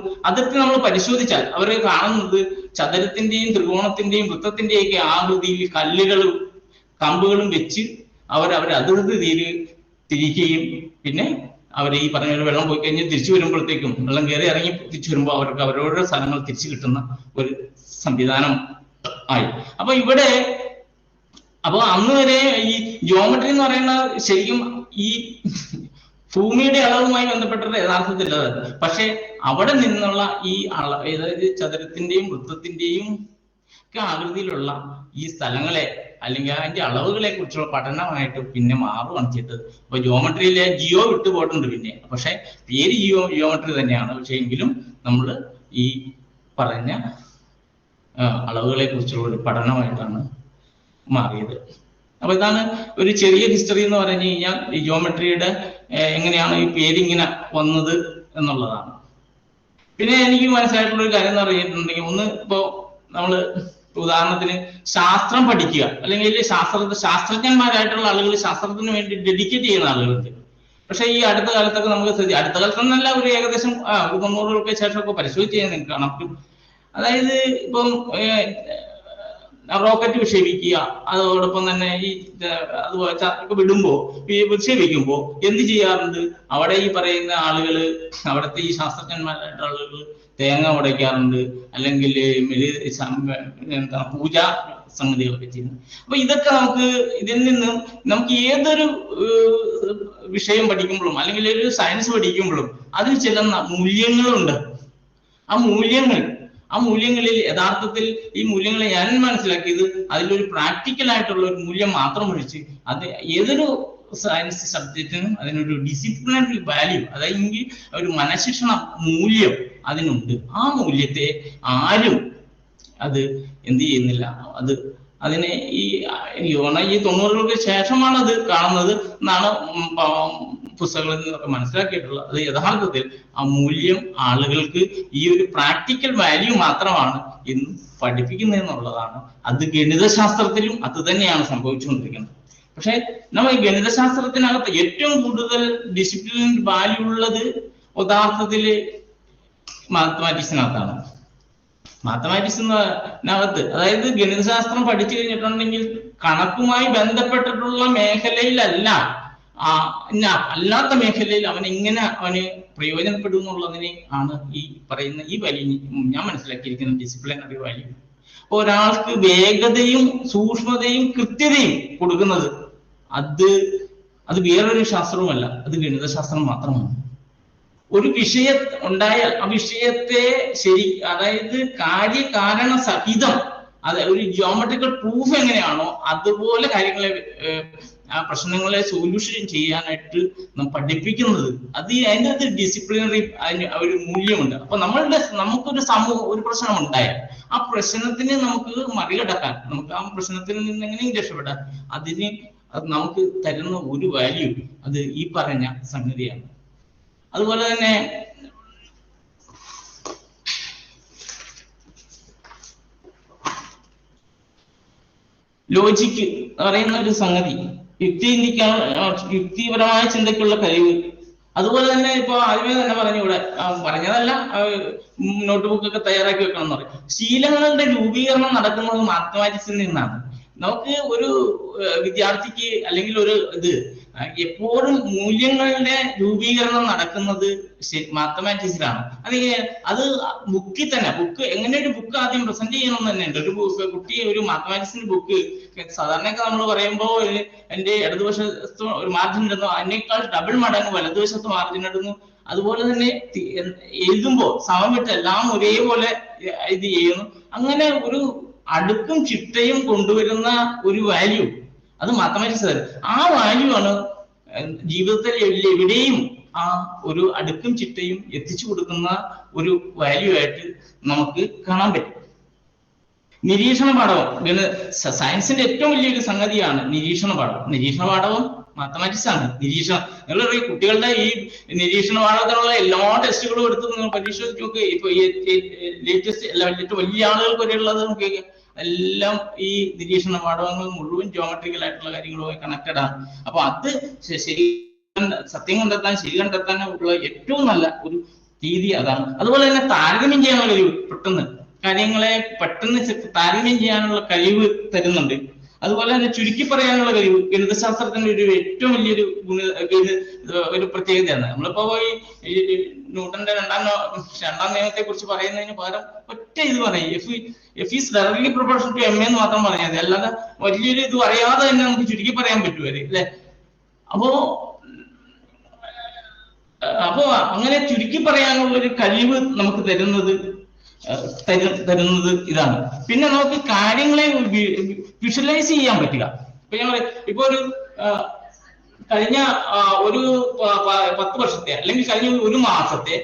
നമ്മൾ പരിശോധിച്ചാൽ അവരെ കാണുന്നത് ചതുരത്തിന്റെയും ത്രികോണത്തിന്റെയും വൃത്തത്തിന്റെയും ഒക്കെ ആകൃതിയിൽ കല്ലുകളും കമ്പുകളും വെച്ച് അവരെ അതിർത്തി തിരിക്കുകയും പിന്നെ അവർ ഈ പറഞ്ഞ വെള്ളം പോയി കഴിഞ്ഞ് തിരിച്ചു വരുമ്പോഴത്തേക്കും വെള്ളം കയറി ഇറങ്ങി തിരിച്ചു വരുമ്പോൾ അവർക്ക് അവരവരുടെ സ്ഥലങ്ങൾ തിരിച്ചു കിട്ടുന്ന ഒരു സംവിധാനം ആയി. അപ്പൊ അന്ന് വരെ ഈ ജോമെട്രി എന്ന് പറയുന്ന ശരിക്കും ഈ ഭൂമിയുടെ അളവുമായി ബന്ധപ്പെട്ടിട്ട് യഥാർത്ഥത്തിലുള്ളത്. പക്ഷെ അവിടെ നിന്നുള്ള ഈ അതായത് ചതുരത്തിന്റെയും വൃത്തത്തിന്റെയും ഒക്കെ ആകൃതിയിലുള്ള ഈ സ്ഥലങ്ങളെ അല്ലെങ്കിൽ അതിന്റെ അളവുകളെ കുറിച്ചുള്ള പഠനമായിട്ട് പിന്നെ മാറുകയാണ് ചെയ്തത്. അപ്പൊ ജോമെട്രിയിലെ ജിയോ വിട്ടുപോയിട്ടുണ്ട് പിന്നെ, പക്ഷെ പേര് ജിയോമെട്രി തന്നെയാണ്. പക്ഷെ എങ്കിലും നമ്മൾ ഈ പറഞ്ഞ അളവുകളെ കുറിച്ചുള്ള ഒരു പഠനമായിട്ടാണ് മാറിയത്. അപ്പൊ ഇതാണ് ഒരു ചെറിയ ഹിസ്റ്ററി എന്ന് പറഞ്ഞു കഴിഞ്ഞാൽ ഈ ജിയോമെട്രിയുടെ എങ്ങനെയാണ് ഈ പേരിങ്ങനെ വന്നത് എന്നുള്ളതാണ്. പിന്നെ എനിക്ക് മനസ്സിലായിട്ടുള്ള ഒരു കാര്യം എന്ന് പറഞ്ഞിട്ടുണ്ടെങ്കിൽ, ഒന്ന് ഇപ്പോ നമ്മള് ഉദാഹരണത്തിന് ശാസ്ത്രം പഠിക്കുക, അല്ലെങ്കിൽ ശാസ്ത്രജ്ഞന്മാരായിട്ടുള്ള ആളുകൾ ശാസ്ത്രത്തിന് വേണ്ടി ഡെഡിക്കേറ്റ് ചെയ്യുന്ന ആളുകളുണ്ട്. പക്ഷെ ഈ അടുത്ത കാലത്തൊക്കെ നമുക്ക് അടുത്ത കാലത്തൊന്നല്ല, ഒരു ഏകദേശം 90-കൾക്ക് ശേഷമൊക്കെ പരിശോധിച്ച് കഴിഞ്ഞാൽ നിങ്ങൾക്ക് കാണാം അതായത് ഇപ്പം റോക്കറ്റ് വിക്ഷേപിക്കുക, അതോടൊപ്പം തന്നെ ഈ അതുപോലെ വിടുമ്പോ വിക്ഷേപിക്കുമ്പോ എന്ത് ചെയ്യാറുണ്ട്? അവിടെ ഈ പറയുന്ന ആളുകള്, അവിടുത്തെ ഈ ശാസ്ത്രജ്ഞന്മാരായിട്ടുള്ള ആളുകൾ തേങ്ങ ഉടയ്ക്കാറുണ്ട്, അല്ലെങ്കിൽ എന്താ പൂജാ സംഗതികളൊക്കെ ചെയ്യുന്നു. അപ്പൊ ഇതൊക്കെ ഇതിൽ നിന്നും നമുക്ക് ഏതൊരു വിഷയം പഠിക്കുമ്പോഴും അല്ലെങ്കിൽ ഒരു സയൻസ് പഠിക്കുമ്പോഴും അതിൽ ചില മൂല്യങ്ങളുണ്ട്. ആ മൂല്യങ്ങളിൽ യഥാർത്ഥത്തിൽ ഈ മൂല്യങ്ങളെ ഞാൻ മനസ്സിലാക്കിയത് അതിലൊരു പ്രാക്ടിക്കൽ ആയിട്ടുള്ള ഒരു മൂല്യം മാത്രം ഒഴിച്ച് അത് ഏതൊരു സയൻസ് സബ്ജക്റ്റിനും അതിനൊരു ഡിസിപ്ലിനറി വാല്യൂ, അതായത് ഒരു മനഃശിക്ഷണ മൂല്യം അതിനുണ്ട്. ആ മൂല്യത്തെ ആരും അത് എന്ത് ചെയ്യുന്നില്ല. അതിനെ ഈ 90-കൾക്ക് ശേഷമാണ് അത് കാണുന്നത് എന്നാണ് പുസ്തകങ്ങളിൽ നിന്നൊക്കെ മനസ്സിലാക്കിയിട്ടുള്ളത്. അത് യഥാർത്ഥത്തിൽ ആ മൂല്യം ആളുകൾക്ക് ഈ ഒരു പ്രാക്ടിക്കൽ വാല്യൂ മാത്രമാണ് ഇന്ന് പഠിപ്പിക്കുന്നതെന്നുള്ളതാണ്. അത് ഗണിതശാസ്ത്രത്തിലും അത് തന്നെയാണ് സംഭവിച്ചുകൊണ്ടിരിക്കുന്നത്. പക്ഷെ നമ്മൾ ഈ ഗണിതശാസ്ത്രത്തിനകത്ത് ഏറ്റവും കൂടുതൽ ഡിസിപ്ലിൻ വാല്യൂ ഉള്ളത് യഥാർത്ഥത്തില് മാത്തമാറ്റിക്സിനകത്താണ്. മാത്തമാറ്റിക്സിനകത്ത് അതായത് ഗണിതശാസ്ത്രം പഠിച്ചു കഴിഞ്ഞിട്ടുണ്ടെങ്കിൽ കണക്കുമായി ബന്ധപ്പെട്ടിട്ടുള്ള മേഖലയിലല്ല, അല്ലാത്ത മേഖലയിൽ അവന് പ്രയോജനപ്പെടും എന്നുള്ളതിനെ ആണ് ഈ പറയുന്ന ഈ വാല്യൂ ഞാൻ മനസ്സിലാക്കിയിരിക്കുന്ന ഡിസിപ്ലിനറി വാല്യൂ. ഒരാൾക്ക് വേഗതയും സൂക്ഷ്മതയും കൃത്യതയും കൊടുക്കുന്നത് അത് വേറൊരു ശാസ്ത്രവുമല്ല, അത് ഗണിതശാസ്ത്രം മാത്രമാണ്. ഒരു വിഷയം ഉണ്ടായാൽ ആ വിഷയത്തെ അതായത് കാര്യകാരണ സഹിതം, ഒരു ജിയോമെട്രിക്കൽ പ്രൂഫ് എങ്ങനെയാണോ അതുപോലെ കാര്യങ്ങളെ പ്രശ്നങ്ങളെ സൊല്യൂഷൻ ചെയ്യാനായിട്ട് നാം പഠിപ്പിക്കുന്നത്. അതിൻ്റെ അത് ഡിസിപ്ലിനറി ഒരു മൂല്യമുണ്ട്. അപ്പൊ നമുക്കൊരു ഒരു പ്രശ്നം ഉണ്ടായാൽ ആ പ്രശ്നത്തിന് നമുക്ക് മറികടക്കാൻ, നമുക്ക് ആ പ്രശ്നത്തിൽ നിന്ന് എങ്ങനെയും രക്ഷപ്പെടാൻ അതിന് നമുക്ക് തരുന്ന ഒരു വാല്യൂ അത് ഈ പറഞ്ഞ സംഗതിയാണ്. അതുപോലെ തന്നെ ലോജിക്ക് പറയുന്ന ഒരു സംഗതി, യുക്തിപരമായ ചിന്തയ്ക്കുള്ള കഴിവ്. അതുപോലെ തന്നെ ഇപ്പൊ ആദ്യമേ തന്നെ പറഞ്ഞതല്ല, നോട്ട് ബുക്കൊക്കെ തയ്യാറാക്കി വെക്കണം എന്ന് പറയും. ശീലങ്ങളുടെ രൂപീകരണം നടക്കുന്നത് മാത്തമാറ്റിക്സിൽ നിന്നാണ്. നമുക്ക് ഒരു വിദ്യാർത്ഥിക്ക് അല്ലെങ്കിൽ എപ്പോഴും മൂല്യങ്ങളുടെ രൂപീകരണം നടക്കുന്നത് മാത്തമാറ്റിക്സിലാണ്. അത് ബുക്കിൽ തന്നെ എങ്ങനെ ഒരു ബുക്ക് ആദ്യം പ്രസന്റ് ചെയ്യണം തന്നെ ഉണ്ട്. കുട്ടി ഒരു മാത്തമാറ്റിക്സിന്റെ ബുക്ക് സാധാരണയൊക്കെ നമ്മൾ പറയുമ്പോൾ എന്റെ ഇടതുവശത്ത് ഒരു മാർജിൻ ഇടുന്നു, അതിനേക്കാൾ ഡബിൾ മടങ്ങ് വലതുവശത്ത് മാർജിൻ ഇടുന്നു. അതുപോലെ തന്നെ എഴുതുമ്പോൾ സമമിട്ട് എല്ലാം ഒരേപോലെ ഇത് ചെയ്യുന്നു. അങ്ങനെ ഒരു അടുക്കും ചിട്ടയും കൊണ്ടുവരുന്ന ഒരു വാല്യൂ അത് മാത്തമാറ്റിക്സ്. ആ വാല്യൂ ആണ് ജീവിതത്തിൽ എവിടെയും ആ ഒരു അടുക്കും ചിട്ടയും എത്തിച്ചു കൊടുക്കുന്ന ഒരു വാല്യൂ ആയിട്ട് നമുക്ക് കാണാൻ പറ്റും. നിരീക്ഷണ പാഠവും സയൻസിന്റെ ഏറ്റവും വലിയൊരു സംഗതിയാണ് നിരീക്ഷണ പാഠവും മാത്തമാറ്റിക്സ് ആണ്. നിങ്ങൾ കുട്ടികളുടെ ഈ നിരീക്ഷണ പാഠത്തിനുള്ള എല്ലാ ടെസ്റ്റുകളും എടുത്ത് നിങ്ങൾ പരിശോധിച്ച് നോക്കുക. ഇപ്പൊ ലേറ്റസ്റ്റ് വലിയ ആളുകൾക്ക് വരെയുള്ളത് നോക്കിയ എല്ലാം ഈ നിരീക്ഷണ പാഠങ്ങൾ മുഴുവൻ ജിയോമെട്രിക്കൽ ആയിട്ടുള്ള കാര്യങ്ങളുമായി കണക്റ്റഡ് ആണ്. അപ്പൊ അത് സത്യം കണ്ടെത്താൻ, ശരി കണ്ടെത്താൻ ഉള്ള ഏറ്റവും നല്ല ഒരു രീതി അതാണ്. അതുപോലെ തന്നെ താരതമ്യം ചെയ്യാനുള്ള കഴിവ്, കാര്യങ്ങളെ പെട്ടെന്ന് താരതമ്യം ചെയ്യാനുള്ള കഴിവ് തരുന്നുണ്ട്. അതുപോലെ തന്നെ ചുരുക്കി പറയാനുള്ള കഴിവ് ഗണിതശാസ്ത്രത്തിന്റെ ഒരു ഏറ്റവും വലിയൊരു ഒരു പ്രത്യേകതയാണ്. നമ്മളിപ്പോ ഈ ന്യൂട്ടന്റെ രണ്ടാം നിയമത്തെ കുറിച്ച് പറയുന്നതിന് പകരം ഒറ്റ ഇത് പറയും, F is directly proportion to M എന്ന് മാത്രം പറഞ്ഞാൽ മതി. അല്ലാതെ വലിയൊരു ഇത് അറിയാതെ തന്നെ നമുക്ക് ചുരുക്കി പറയാൻ പറ്റുമല്ലേ, അല്ലെ? അപ്പോ അങ്ങനെ ചുരുക്കി പറയാനുള്ള ഒരു കഴിവ് നമുക്ക് തരുന്നത് ഇതാണ്. പിന്നെ നമുക്ക് കാര്യങ്ങളെ വിഷ്വലൈസ് ചെയ്യാൻ പറ്റുക. ഇപ്പൊ കഴിഞ്ഞ ഒരു 10 വർഷത്തെ അല്ലെങ്കിൽ കഴിഞ്ഞ ഒരു മാസത്തെ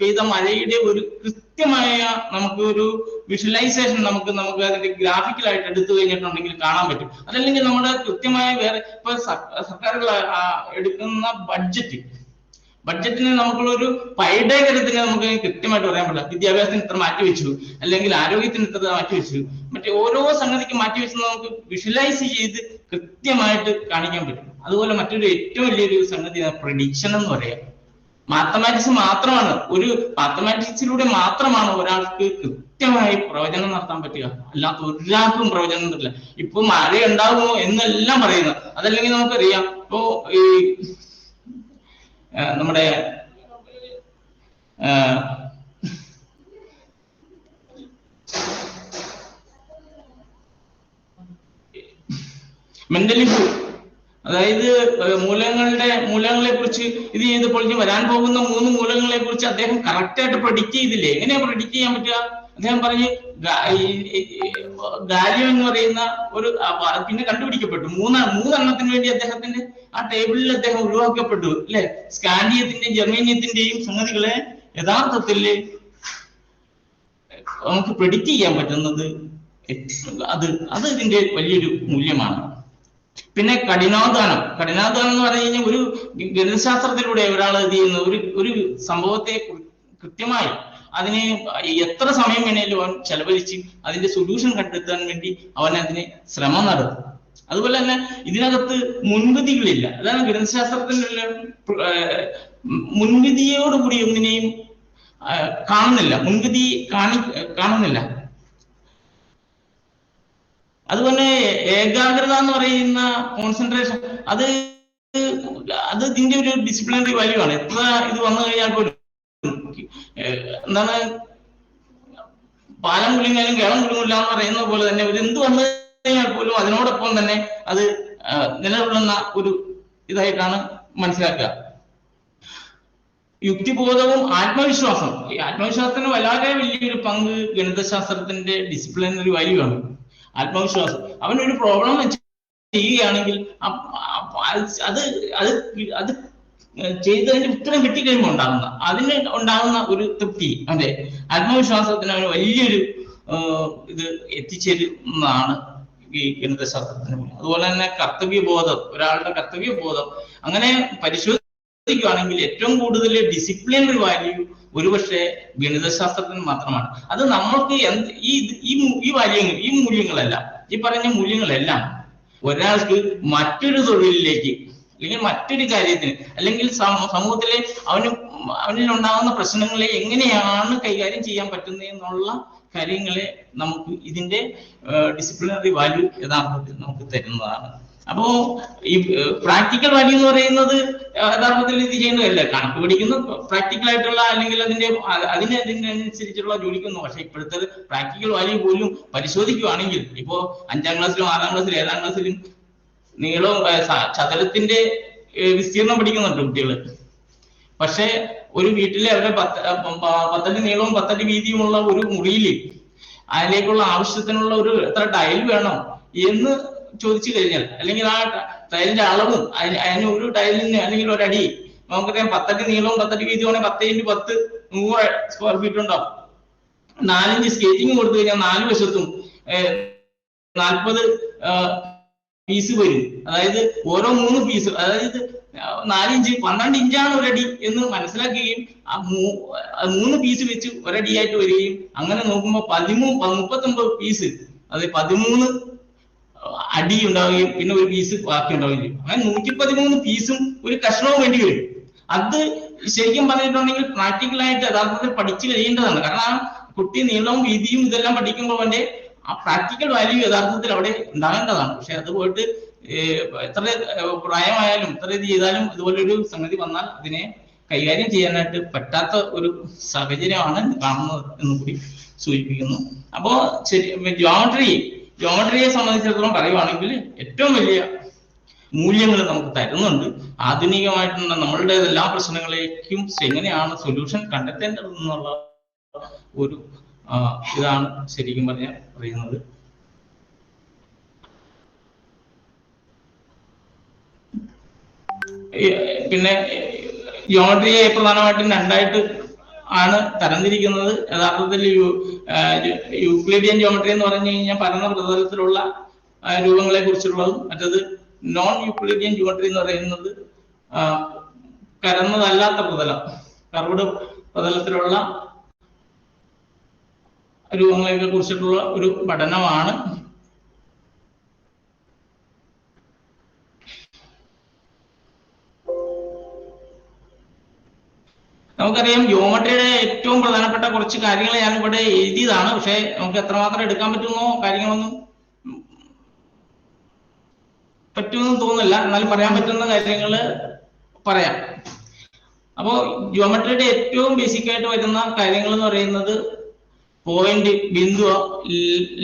പെയ്ത മഴയുടെ ഒരു കൃത്യമായ നമുക്ക് ഒരു വിഷ്വലൈസേഷൻ നമുക്ക് അതിന്റെ ഗ്രാഫിക്കലായിട്ട് എടുത്തു കഴിഞ്ഞിട്ടുണ്ടെങ്കിൽ കാണാൻ പറ്റും. അതല്ലെങ്കിൽ നമ്മുടെ കൃത്യമായ വേറെ ഇപ്പൊ സർക്കാരുകൾ എടുക്കുന്ന ബഡ്ജറ്റിന് നമുക്കുള്ളൊരു പൈഡേകരത്തിന് നമുക്ക് കൃത്യമായിട്ട് പറയാൻ പറ്റില്ല. വിദ്യാഭ്യാസത്തിന് ഇത്ര മാറ്റിവെച്ചു, അല്ലെങ്കിൽ ആരോഗ്യത്തിന് ഇത്ര മാറ്റിവെച്ചു, മറ്റേ ഓരോ സംഗതിക്ക് മാറ്റിവെച്ച് നമുക്ക് വിഷ്വലൈസ് ചെയ്ത് കൃത്യമായിട്ട് കാണിക്കാൻ പറ്റും. അതുപോലെ മറ്റൊരു ഏറ്റവും വലിയൊരു സംഗതി പ്രഡിക്ഷൻ എന്ന് പറയാം. മാത്തമാറ്റിക്സ് മാത്രമാണ്, ഒരു മാത്തമാറ്റിക്സിലൂടെ മാത്രമാണ് ഒരാൾക്ക് കൃത്യമായി പ്രവചനം നടത്താൻ പറ്റുക. അല്ലാത്ത ഒരാൾക്കും പ്രവചനം പറ്റില്ല. ഇപ്പൊ മഴ ഉണ്ടാകുമോ എന്നെല്ലാം പറയുന്നത്. അതല്ലെങ്കിൽ നമുക്കറിയാം, ഇപ്പോ ഈ നമ്മുടെ മെന്റലിസ്റ്റ്, അതായത് മൂലകങ്ങളെ കുറിച്ച് ഇത് ചെയ്തപ്പോൾ വരാൻ പോകുന്ന 3 മൂലകങ്ങളെ കുറിച്ച് അദ്ദേഹം കറക്റ്റായിട്ട് പ്രഡിക്റ്റ് ചെയ്തില്ലേ? എങ്ങനെയാ പ്രഡിക്റ്റ് ചെയ്യാൻ പറ്റുക? അദ്ദേഹം പറഞ്ഞ് ഗാലിയം എന്ന് പറയുന്ന ഒരു പിന്നെ കണ്ടുപിടിക്കപ്പെട്ടു. മൂന്നെണ്ണത്തിന് വേണ്ടി അദ്ദേഹത്തിന്റെ ആ ടേബിളിൽ അദ്ദേഹം ഒഴിവാക്കപ്പെട്ടു അല്ലെ? സ്കാൻഡിയത്തിന്റെയും ജെർമേനിയത്തിന്റെയും സംഗതികളെ യഥാർത്ഥത്തിൽ നമുക്ക് പ്രെഡിക്റ്റ് ചെയ്യാൻ പറ്റുന്നത് അത് ഇതിന്റെ വലിയൊരു മൂല്യമാണ്. പിന്നെ കഠിനാധ്വാനം എന്ന് പറഞ്ഞു കഴിഞ്ഞാൽ ഒരു ഗണിതശാസ്ത്രത്തിലൂടെ ഒരാൾ ഇത് ചെയ്യുന്ന ഒരു സംഭവത്തെ കൃത്യമായി അതിന് എത്ര സമയം വേണേലും അവൻ ചെലവഴിച്ച് അതിന്റെ സൊല്യൂഷൻ കണ്ടെത്താൻ വേണ്ടി അവൻ അതിന് ശ്രമം നടത്തും. അതുപോലെ തന്നെ ഇതിനകത്ത് മുൻവിധികളില്ല. അതാണ് ഗണിതശാസ്ത്രത്തിന്റെ മുൻവിധിയോടുകൂടി ഒന്നിനെയും കാണുന്നില്ല, മുൻവിധി കാണുന്നില്ല. അതുപോലെ ഏകാഗ്രത എന്ന് പറയുന്ന കോൺസെൻട്രേഷൻ, അത് ഇതിന്റെ ഒരു ഡിസിപ്ലിനറി വാല്യൂ ആണ്. എത്ര ഇത് വന്നു കഴിഞ്ഞാൽ പോലും എന്താണ്, പാലം കുലുങ്ങിയാലും കേളം കുലുങ്ങില്ല എന്ന് പറയുന്ന പോലെ തന്നെ ഒരു എന്ത് വന്നു കഴിഞ്ഞാൽ പോലും അതിനോടൊപ്പം തന്നെ അത് നിലകൊള്ളുന്ന ഒരു ഇതായിട്ടാണ് മനസ്സിലാക്കുക. യുക്തിബോധവും ആത്മവിശ്വാസം, ഈ ആത്മവിശ്വാസത്തിന് വളരെ വലിയൊരു പങ്ക് ഗണിതശാസ്ത്രത്തിന്റെ ഡിസിപ്ലിനറി വാല്യൂ ആണ്. ആത്മവിശ്വാസം, അവനൊരു പ്രോബ്ലം വെച്ച് ചെയ്യുകയാണെങ്കിൽ അത് ചെയ്തതിന്റെ ഉത്തരം കിട്ടിക്കഴിയുമ്പോൾ ഉണ്ടാകുന്ന ഒരു തൃപ്തി, അതെ, ആത്മവിശ്വാസത്തിന് അവന് വലിയൊരു ഇത് എത്തിച്ചേരുന്നതാണ് ഈ ഗണിതശാസ്ത്രത്തിന്. അതുപോലെ തന്നെ കർത്തവ്യബോധം, ഒരാളുടെ കർത്തവ്യബോധം അങ്ങനെ പരിശോധിക്കുകയാണെങ്കിൽ ഏറ്റവും കൂടുതൽ ഡിസിപ്ലിനറി വാല്യൂ ഒരുപക്ഷെ ഗണിതശാസ്ത്രത്തിന് മാത്രമാണ്. അത് നമ്മൾക്ക് ഈ മൂല്യങ്ങളെല്ലാം, ഈ പറഞ്ഞ മൂല്യങ്ങളെല്ലാം ഒരാൾക്ക് മറ്റൊരു തൊഴിലിലേക്ക് അല്ലെങ്കിൽ മറ്റൊരു കാര്യത്തിന് അല്ലെങ്കിൽ സമൂഹത്തിലെ അവനിൽ ഉണ്ടാകുന്ന പ്രശ്നങ്ങളെ എങ്ങനെയാണ് കൈകാര്യം ചെയ്യാൻ പറ്റുന്നത് എന്നുള്ള കാര്യങ്ങളെ നമുക്ക് ഇതിന്റെ ഡിസിപ്ലിനറി വാല്യൂ യഥാർത്ഥത്തിൽ നമുക്ക് തരുന്നതാണ്. അപ്പോ ഈ പ്രാക്ടിക്കൽ വാല്യൂ എന്ന് പറയുന്നത് യഥാർത്ഥത്തിൽ ഇത് ചെയ്യുന്നതല്ല, കണക്ക് പിടിക്കുന്ന പ്രാക്ടിക്കൽ ആയിട്ടുള്ള അല്ലെങ്കിൽ അതിനനുസരിച്ചുള്ള ജോലിക്കൊന്നും. പക്ഷെ ഇപ്പോഴത്തെ പ്രാക്ടിക്കൽ വാല്യൂ പോലും പരിശോധിക്കുകയാണെങ്കിൽ ഇപ്പോ 5ാം ക്ലാസ്സിലും 6ാം ക്ലാസ്സിലും 7ാം ക്ലാസ്സിലും നീളവും ചതുരത്തിന്റെ വിസ്തീർണം പഠിക്കുന്നുണ്ട് കുട്ടികള്. പക്ഷെ ഒരു വീട്ടിലെ അവരുടെ 10 അടി നീളവും 10 അടി വീതിയുമുള്ള ഒരു മുറിയിൽ അതിലേക്കുള്ള ആവശ്യത്തിനുള്ള ഒരു എത്ര ടൈൽ വേണം എന്ന് ചോദിച്ചു കഴിഞ്ഞാൽ, അല്ലെങ്കിൽ ആ ടൈലിന്റെ അളവും അതിന് ഒരു ടൈലിന് അല്ലെങ്കിൽ ഒരടി നമുക്കറിയാം 10 അടി നീളവും 10 അടി വീതിയുമാണെങ്കിൽ 10 × 10 100 സ്ക്വയർ ഫീറ്റ് ഉണ്ടാവും. 4 ഇഞ്ച് സ്കേറ്റിംഗ് കൊടുത്തു കഴിഞ്ഞാൽ 4 വശത്തും 40 പീസ് വരും. അതായത് ഓരോ 3 പീസ്, അതായത് 4 ഇഞ്ച് 12 ഇഞ്ചാണ് ഒരടി എന്ന് മനസ്സിലാക്കുകയും ആ 3 പീസ് വെച്ച് ഒരടിയായിട്ട് വരികയും അങ്ങനെ നോക്കുമ്പോൾ 39 പീസ്, അതായത് 13 അടി ഉണ്ടാവുകയും പിന്നെ ഒരു പീസ് ബാക്കി ഉണ്ടാവുകയും ചെയ്യും. അങ്ങനെ 113 പീസും ഒരു കഷ്ണവും വേണ്ടി വരും. അത് ശരിക്കും പറഞ്ഞിട്ടുണ്ടെങ്കിൽ പ്രാക്ടിക്കലായിട്ട് യഥാർത്ഥത്തിൽ പഠിച്ചു കഴിയേണ്ടതാണ്. കാരണം കുട്ടി നീളവും വീതിയും ഇതെല്ലാം പഠിക്കുമ്പോൾ അവന്റെ ആ പ്രാക്ടിക്കൽ വാല്യൂ യഥാർത്ഥത്തിൽ അവിടെ ഉണ്ടാകേണ്ടതാണ്. പക്ഷെ അത് പോയിട്ട് എത്ര പ്രായമായാലും എത്ര ഇത് ചെയ്താലും ഇതുപോലൊരു സംഗതി വന്നാൽ അതിനെ കൈകാര്യം ചെയ്യാനായിട്ട് പറ്റാത്ത ഒരു സാഹചര്യമാണ് കാണുന്നത് എന്ന് കൂടി സൂചിപ്പിക്കുന്നു. അപ്പോ ശരി, ജോമെട്രിയെ സംബന്ധിച്ചിടത്തോളം പറയുവാണെങ്കിൽ ഏറ്റവും വലിയ മൂല്യങ്ങൾ നമുക്ക് തരുന്നുണ്ട്. ആധുനികമായിട്ടുള്ള നമ്മളുടെ എല്ലാ പ്രശ്നങ്ങളേക്കും എങ്ങനെയാണ് സൊല്യൂഷൻ കണ്ടെത്തേണ്ടതെന്നുള്ള ഒരു ഇതാണ് ശരിക്കും പറയുന്നത്. പിന്നെ ജിയോമെട്രിയെ പ്രധാനമായിട്ടും 2ആയിട്ട് ആണ് തരംതിരിക്കുന്നത്. യഥാർത്ഥത്തിൽ യൂക്ലിഡിയൻ ജിയോമെട്രി എന്ന് പറഞ്ഞു കഴിഞ്ഞാൽ പരന്ന പ്രതലത്തിലുള്ള രൂപങ്ങളെ കുറിച്ചുള്ളതും, മറ്റത് നോൺ യൂക്ലിഡിയൻ ജിയോമെട്രി എന്ന് പറയുന്നത് പരന്നതല്ലാത്ത പ്രതലം, കർവ്ഡ് പ്രതലത്തിലുള്ള രൂപങ്ങളെ കുറിച്ചിട്ടുള്ള ഒരു പഠനമാണ്. നമുക്കറിയാം ജിയോമെട്രിയുടെ ഏറ്റവും പ്രധാനപ്പെട്ട കുറച്ച് കാര്യങ്ങൾ ഞാൻ ഇവിടെ എഴുതിയതാണ്. പക്ഷെ നമുക്ക് എത്രമാത്രം എടുക്കാൻ പറ്റുന്നോ കാര്യങ്ങളൊന്നും പറ്റുമെന്ന് തോന്നുന്നില്ല. എന്നാലും പറയാൻ പറ്റുന്ന കാര്യങ്ങൾ പറയാം. അപ്പോ ജിയോമെട്രിയുടെ ഏറ്റവും ബേസിക് ആയിട്ട് വരുന്ന കാര്യങ്ങൾ എന്ന് പറയുന്നത് point, Bindu,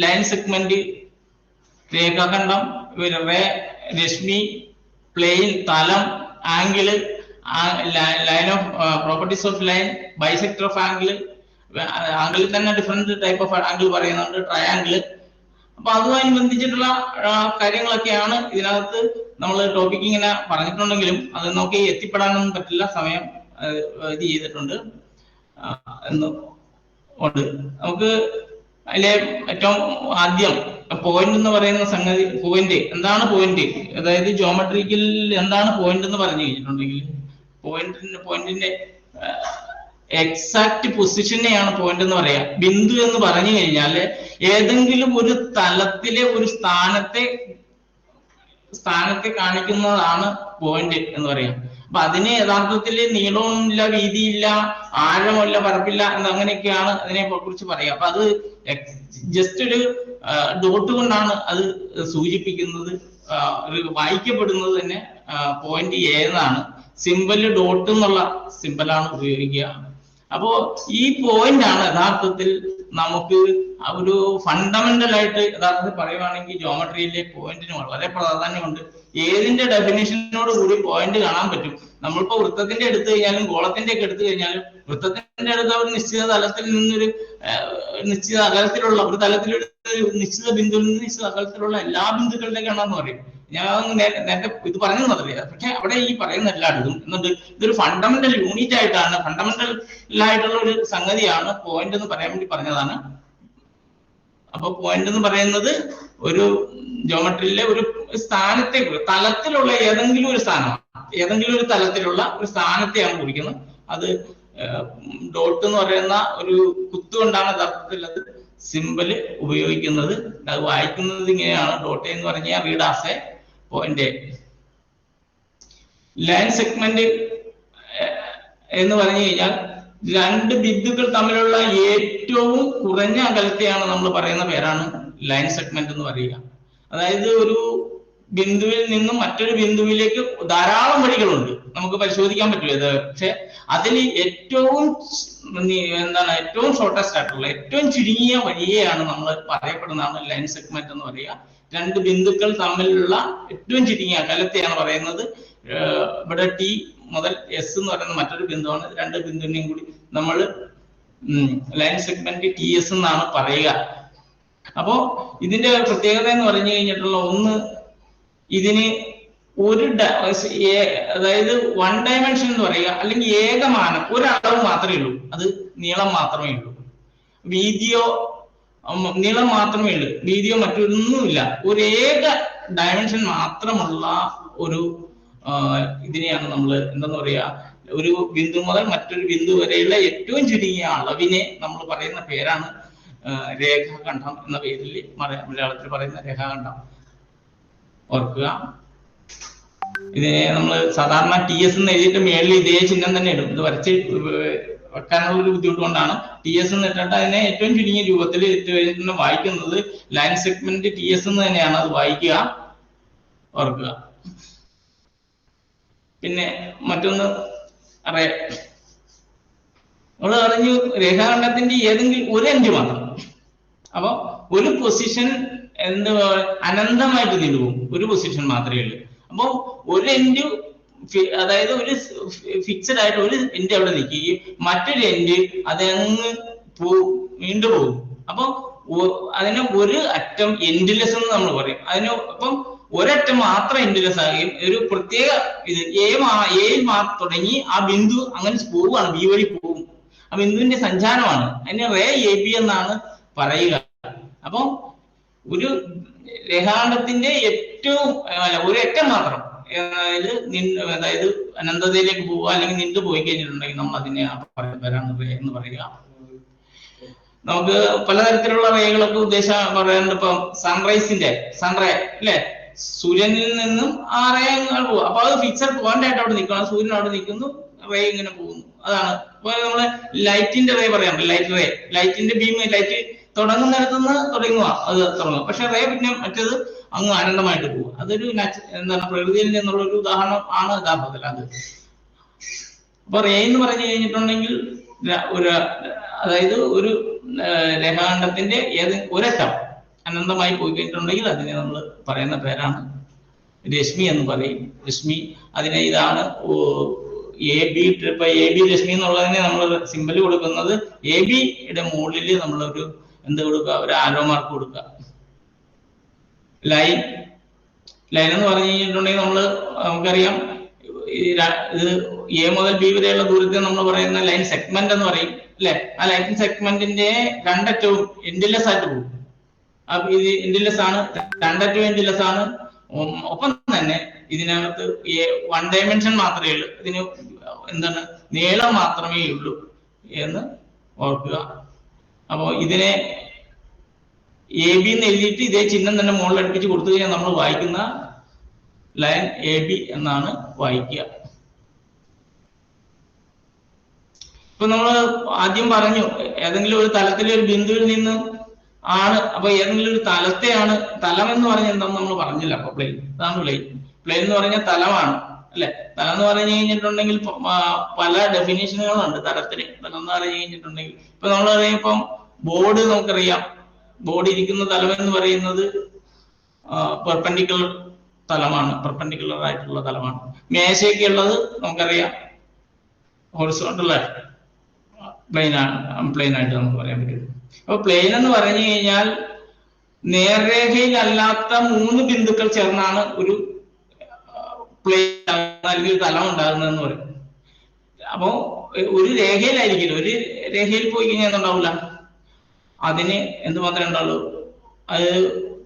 line segment, രേഖാഖണ്ഡം, Rashmi, plain, തലം, angle, line of properties of line, bisector of angle, ആംഗിളിൽ തന്നെ ഡിഫറെന്റ് ടൈപ്പ് ഓഫ് ആംഗിൾ പറയുന്നുണ്ട്, ട്രയാംഗിള്. അപ്പൊ അതുമായി ബന്ധിച്ചിട്ടുള്ള കാര്യങ്ങളൊക്കെയാണ് ഇതിനകത്ത് നമ്മൾ ടോപ്പിക് ഇങ്ങനെ പറഞ്ഞിട്ടുണ്ടെങ്കിലും അത് നമുക്ക് എത്തിപ്പെടാനൊന്നും പറ്റില്ല, സമയം ഇത് ചെയ്തിട്ടുണ്ട് എന്ന് ഉണ്ട്. നമുക്ക് അതിലെ ഏറ്റവും ആദ്യം പോയിന്റ് എന്ന് പറയുന്ന സംഗതി, പോയിന്റ് എന്താണ് പോയിന്റ്, അതായത് ജിയോമെട്രിക്കൽ എന്താണ് പോയിന്റ് എന്ന് പറഞ്ഞു കഴിഞ്ഞിട്ടുണ്ടെങ്കിൽ പോയിന്റിന്റെ എക്സാക്ട് പൊസിഷനെയാണ് പോയിന്റ് എന്ന് പറയാ. ബിന്ദു എന്ന് പറഞ്ഞു കഴിഞ്ഞാൽ ഏതെങ്കിലും ഒരു തലത്തിലെ ഒരു സ്ഥാനത്തെ കാണിക്കുന്നതാണ് പോയിന്റ് എന്ന് പറയാം. അപ്പൊ അതിന് യഥാർത്ഥത്തിൽ നീളവുമില്ല, വീതിയില്ല, ആഴമില്ല, പരപ്പില്ല അങ്ങനെയൊക്കെയാണ് അതിനെ കുറിച്ച് പറയാം. അപ്പൊ അത് ജസ്റ്റ് ഒരു ഡോട്ട് കൊണ്ടാണ് അത് സൂചിപ്പിക്കുന്നത്. വായിക്കപ്പെടുന്നത് തന്നെ പോയിന്റ് എന്നാണ്. സിമ്പല് ഡോട്ട് എന്നുള്ള സിമ്പലാണ് ഉപയോഗിക്കുക. അപ്പോ ഈ പോയിന്റ് ആണ് യഥാർത്ഥത്തിൽ നമുക്ക് ഒരു ഫണ്ടമെന്റൽ ആയിട്ട് യഥാർത്ഥത്തിൽ പറയുവാണെങ്കിൽ ജിയോമെട്രിയിലെ പോയിന്റിന് വളരെ പ്രാധാന്യമുണ്ട്. ഏതിന്റെ ഡെഫിനേഷനോട് കൂടി പോയിന്റ് കാണാൻ പറ്റും. നമ്മളിപ്പോ വൃത്തത്തിന്റെ എടുത്തു കഴിഞ്ഞാലും ഗോളത്തിന്റെ ഒക്കെ എടുത്തു കഴിഞ്ഞാലും വൃത്തത്തിന്റെ അടുത്ത ഒരു നിശ്ചിത തലത്തിൽ നിന്നൊരു നിശ്ചിത അകലത്തിലുള്ള ഒരു തലത്തിലൊരു നിശ്ചിത ബിന്ദുവിൽ നിന്ന് നിശ്ചിത അകലത്തിലുള്ള എല്ലാ ബിന്ദുക്കളിലേക്കാണെന്ന് പറയും. ഞാൻ നേരത്തെ ഇത് പറഞ്ഞു അറിയാം. പക്ഷെ അവിടെ ഈ പറയുന്ന എല്ലായിടത്തും എന്നുണ്ട് ഇതൊരു ഫണ്ടമെന്റൽ യൂണിറ്റ് ആയിട്ടാണ്, ഫണ്ടമെന്റൽ ആയിട്ടുള്ള ഒരു സംഗതിയാണ് പോയിന്റ് എന്ന് പറയാൻ വേണ്ടി പറഞ്ഞതാണ്. അപ്പൊ പോയിന്റ് എന്ന് പറയുന്നത് ഒരു ജിയോമെട്രിയിലെ ഒരു സ്ഥാനത്തെ, തലത്തിലുള്ള ഏതെങ്കിലും ഒരു സ്ഥാനം, ഏതെങ്കിലും ഒരു തലത്തിലുള്ള ഒരു സ്ഥാനത്തെയാണ് കുറിക്കുന്നത്. അത് ഡോട്ട് എന്ന് പറയുന്ന ഒരു കുത്തുകൊണ്ടാണ് യഥാർത്ഥത്തിൽ അത് സിമ്പല് ഉപയോഗിക്കുന്നത്. അത് വായിക്കുന്നത് ഇങ്ങനെയാണ്, ഡോട്ട് എന്ന് പറഞ്ഞാൽ read as A point. Line segment എന്ന് പറഞ്ഞു കഴിഞ്ഞാൽ രണ്ട് ബിന്ദുക്കൾ തമ്മിലുള്ള ഏറ്റവും കുറഞ്ഞ അകലത്തെയാണ് നമ്മൾ പറയുന്ന പേരാണ് ലൈൻ സെഗ്മെന്റ് എന്ന് പറയുക. അതായത് ഒരു ബിന്ദുവിൽ നിന്നും മറ്റൊരു ബിന്ദുവിലേക്ക് ധാരാളം വഴികളുണ്ട്, നമുക്ക് പരിശോധിക്കാൻ പറ്റില്ല ഇത്. പക്ഷെ അതിൽ ഏറ്റവും ഏറ്റവും ഷോർട്ടസ്റ്റ് ആയിട്ടുള്ള ഏറ്റവും ചുരുങ്ങിയ വഴിയെയാണ് നമ്മൾ പറയപ്പെടുന്നതാണ് ലൈൻ സെഗ്മെന്റ് എന്ന് പറയുക. രണ്ട് ബിന്ദുക്കൾ തമ്മിലുള്ള ഏറ്റവും ചുരുങ്ങിയ അകലത്തെയാണ് പറയുന്നത്. ഇവിടെ ടി മുതൽ എസ് എന്ന് പറയുന്ന മറ്റൊരു ബിന്ദുവാണ്. രണ്ട് ബിന്ദുവിനെയും കൂടി നമ്മൾ ലൈൻ സെഗ്മെന്റ് ടി എസ് എന്നാണ് പറയുക. അപ്പോ ഇതിന്റെ പ്രത്യേകത എന്ന് പറഞ്ഞു കഴിഞ്ഞിട്ടുള്ള ഒന്ന്, ഇതിന് ഒരു അതായത് വൺ ഡയമെൻഷൻ എന്ന് പറയുക, അല്ലെങ്കിൽ ഏകമാനം, ഒരളവ് മാത്രമേ ഉള്ളൂ, അത് നീളം മാത്രമേ ഉള്ളൂ. വീതിയോ നീളം മാത്രമേ ഉള്ളൂ, വീതിയോ മറ്റൊന്നുമില്ല. ഒരു ഏക ഡയമെൻഷൻ മാത്രമുള്ള ഒരു ഇതിനെയാണ് നമ്മൾ എന്തെന്ന് പറയാ, ഒരു ബിന്ദു മുതൽ മറ്റൊരു ബിന്ദു വരെയുള്ള ഏറ്റവും ചുരുങ്ങിയ അളവിനെ നമ്മൾ പറയുന്ന പേരാണ് രേഖാഖണ്ഡം എന്ന പേരിൽ മലയാളത്തിൽ പറയുന്ന രേഖാഖണ്ഡം. ഓർക്കുക, ഇതിനെ നമ്മൾ സാധാരണ ടി എസ് എന്ന് എഴുതിയിട്ട് മേളിൽ ഇതേ ചിഹ്നം തന്നെ ഇടും. ഇത് വരച്ച് വെക്കാനുള്ള ഒരു ബുദ്ധിമുട്ട് കൊണ്ടാണ് ടി എസ് എന്ന് ഇട്ടിട്ട് അതിനെ ഏറ്റവും ചുരുങ്ങിയ രൂപത്തിൽ ഇട്ട് കഴിഞ്ഞിട്ട് വായിക്കുന്നത് ലൈൻ സെഗ്മെന്റ് ടി എസ് എന്ന് തന്നെയാണ് അത് വായിക്കുക. ഓർക്കുക. പിന്നെ മറ്റൊന്ന് അറിയാം, നമ്മൾ പറഞ്ഞു രേഖാഖണ്ഡത്തിന്റെ ഏതെങ്കിലും ഒരു എൻഡ് മാത്രം. അപ്പൊ ഒരു പൊസിഷൻ അനന്തമായിട്ട് നീണ്ടുപോകും, ഒരു പൊസിഷൻ മാത്രമേ ഉള്ളൂ. അപ്പൊ ഒരു എൻഡ്, അതായത് ഒരു ഫിക്സഡ് ആയിട്ട് ഒരു എൻഡ് അവിടെ നിൽക്കുകയും മറ്റൊരു എൻഡ് അതങ്ങ് വീണ്ടും പോകും. അപ്പൊ അതിന് ഒരു അറ്റം എൻഡ്ലെസ് എന്ന് നമ്മൾ പറയും. അതിന് അപ്പം ഒരറ്റം മാത്രം എൻഡ്ലെസ് ആകുകയും ഒരു പ്രത്യേക ഇത് എയിൽ തുടങ്ങി ആ ബിന്ദു അങ്ങനെ പോവുകയാണ്, ബി വഴി പോകും. ആ ബിന്ദുവിന്റെ സഞ്ചാരമാണ്, അതിന് റേ എ ബി എന്നാണ് പറയുക. അപ്പൊ ഒരു രേഖാഖണ്ഡത്തിന്റെ ഏറ്റവും ഒരറ്റം മാത്രം, അതായത് അനന്തതയിലേക്ക് പോവുക അല്ലെങ്കിൽ നീണ്ടു പോയി കഴിഞ്ഞിട്ടുണ്ടെങ്കിൽ നമ്മൾ അതിനെ റേ എന്ന് പറയുക. നമുക്ക് പലതരത്തിലുള്ള റേകളൊക്കെ ഉദ്ദേശം പറയാറുണ്ട്. ഇപ്പം സൺറേ അല്ലെ, സൂര്യനിൽ നിന്നും ആ റേ പോകും. അപ്പൊ അത് ഫിക്സഡ് പോയിന്റ് ആയിട്ട് അവിടെ നിൽക്കണം. സൂര്യൻ അവിടെ നിൽക്കുന്നു, റേ ഇങ്ങനെ പോകുന്നു. അതാണ് നമ്മള് ലൈറ്റിന്റെ റേ പറയാം, ലൈറ്റ് റേ, ലൈറ്റിന്റെ ബീം, ലൈറ്റ് തുടങ്ങുന്നിടത്തുനിന്ന് തുടങ്ങുക, അത് തുടങ്ങുക. പക്ഷെ റേ പിന്നെ മറ്റേത് അങ്ങ് അനന്തമായിട്ട് പോകുക. അതൊരു എന്താണ് പ്രകൃതിയിൽ നിന്നുള്ള ഒരു ഉദാഹരണം ആണ് യഥാർത്ഥത്തിൽ അത്. അപ്പൊ റേ എന്ന് പറഞ്ഞു കഴിഞ്ഞിട്ടുണ്ടെങ്കിൽ ഒരു, അതായത് ഒരു രേഖാഖണ്ഡത്തിന്റെ ഒരറ്റം അനന്തമായി പോയി കഴിഞ്ഞിട്ടുണ്ടെങ്കിൽ അതിനെ നമ്മൾ പറയുന്ന പേരാണ് രശ്മി എന്ന് പറയും. രശ്മി, അതിനെ ഇതാണ് AB ട്രിപ്പ്, AB രശ്മി എന്നുള്ളതിനെ നമ്മൾ സിമ്പൽ കൊടുക്കുന്നത് AB-യുടെ മുകളിൽ നമ്മളൊരു എന്ത് കൊടുക്കുക, ഒരു ആരോ മാർക്ക് കൊടുക്കുക. ലൈൻ എന്ന് പറഞ്ഞു കഴിഞ്ഞിട്ടുണ്ടെങ്കിൽ നമുക്കറിയാം ഇത് A മുതൽ B വരെയുള്ള ദൂരത്തെ നമ്മൾ പറയുന്ന ലൈൻ സെഗ്മെന്റ് എന്ന് പറയും അല്ലെ. ആ ലൈൻ സെഗ്മെന്റിന്റെ രണ്ടറ്റവും എൻഡ്ലെസ് ആയിട്ട് പോകും. ഇത് എൻഡ്ലെസ് ആണ്, രണ്ടറ്റവും എൻഡ്ലെസ് ആണ്. ഒപ്പം തന്നെ ഇതിനകത്ത് 1 ഡയമെൻഷൻ മാത്രമേ ഉള്ളൂ, ഇതിന് എന്താണ് നീളം മാത്രമേ ഉള്ളൂ എന്ന് ഓർക്കുക. അപ്പോ ഇതിനെ AB എന്ന് എഴുതിയിട്ട് ഇതേ ചിഹ്നം തന്നെ മുകളിൽ അടുപ്പിച്ച് കൊടുത്തു കഴിഞ്ഞാൽ നമ്മൾ വായിക്കുന്ന ലൈൻ AB എന്നാണ് വായിക്കുക. ഇപ്പൊ നമ്മൾ ആദ്യം പറഞ്ഞു ഏതെങ്കിലും ഒരു തലത്തിലെ ഒരു ബിന്ദുവിൽ നിന്ന് ആണ്, അപ്പൊ ഏതെങ്കിലും ഒരു തലത്തെയാണ്, തലം എന്ന് പറഞ്ഞാൽ എന്താണെന്ന് നമ്മൾ പറഞ്ഞില്ല. അപ്പൊ പ്ലെയിൻ, അതാണ് പ്ലെയിൻ. പ്ലെയിൻ എന്ന് പറഞ്ഞാൽ തലമാണ് അല്ലെ. തലം എന്ന് പറഞ്ഞു കഴിഞ്ഞിട്ടുണ്ടെങ്കിൽ പല ഡെഫിനേഷനുകളുണ്ട് തലത്തിന്. തലം എന്ന് പറഞ്ഞു കഴിഞ്ഞിട്ടുണ്ടെങ്കിൽ ഇപ്പൊ നമ്മൾ അറിയാം, ഇപ്പം ബോർഡ് നമുക്കറിയാം, ബോർഡ് ഇരിക്കുന്ന തലം എന്ന് പറയുന്നത് പെർപെൻഡിക്കുലർ തലമാണ്, പെർപെൻഡിക്കുലർ ആയിട്ടുള്ള തലമാണ്. മേശയൊക്കെ ഉള്ളത് നമുക്കറിയാം ഹൊറിസോണ്ടൽ പ്ലെയിൻ ആയിട്ട് നമുക്ക് പറയാൻ പറ്റും. അപ്പൊ പ്ലെയിൻ എന്ന് പറഞ്ഞു കഴിഞ്ഞാൽ നേർരേഖയിൽ അല്ലാത്ത 3 ബിന്ദുക്കൾ ചേർന്നാണ് ഒരു പ്ലെയിൻ അല്ലെങ്കിൽ തലം ഉണ്ടാകുന്നതെന്ന് പറയും. അപ്പോ ഒരു രേഖയിലായിരിക്കില്ല, ഒരു രേഖയിൽ പോയി കഴിഞ്ഞാൽ എന്തുണ്ടാവില്ല, അതിന് എന്ത് മാത്രമേ ഉണ്ടാവുള്ളൂ, അത്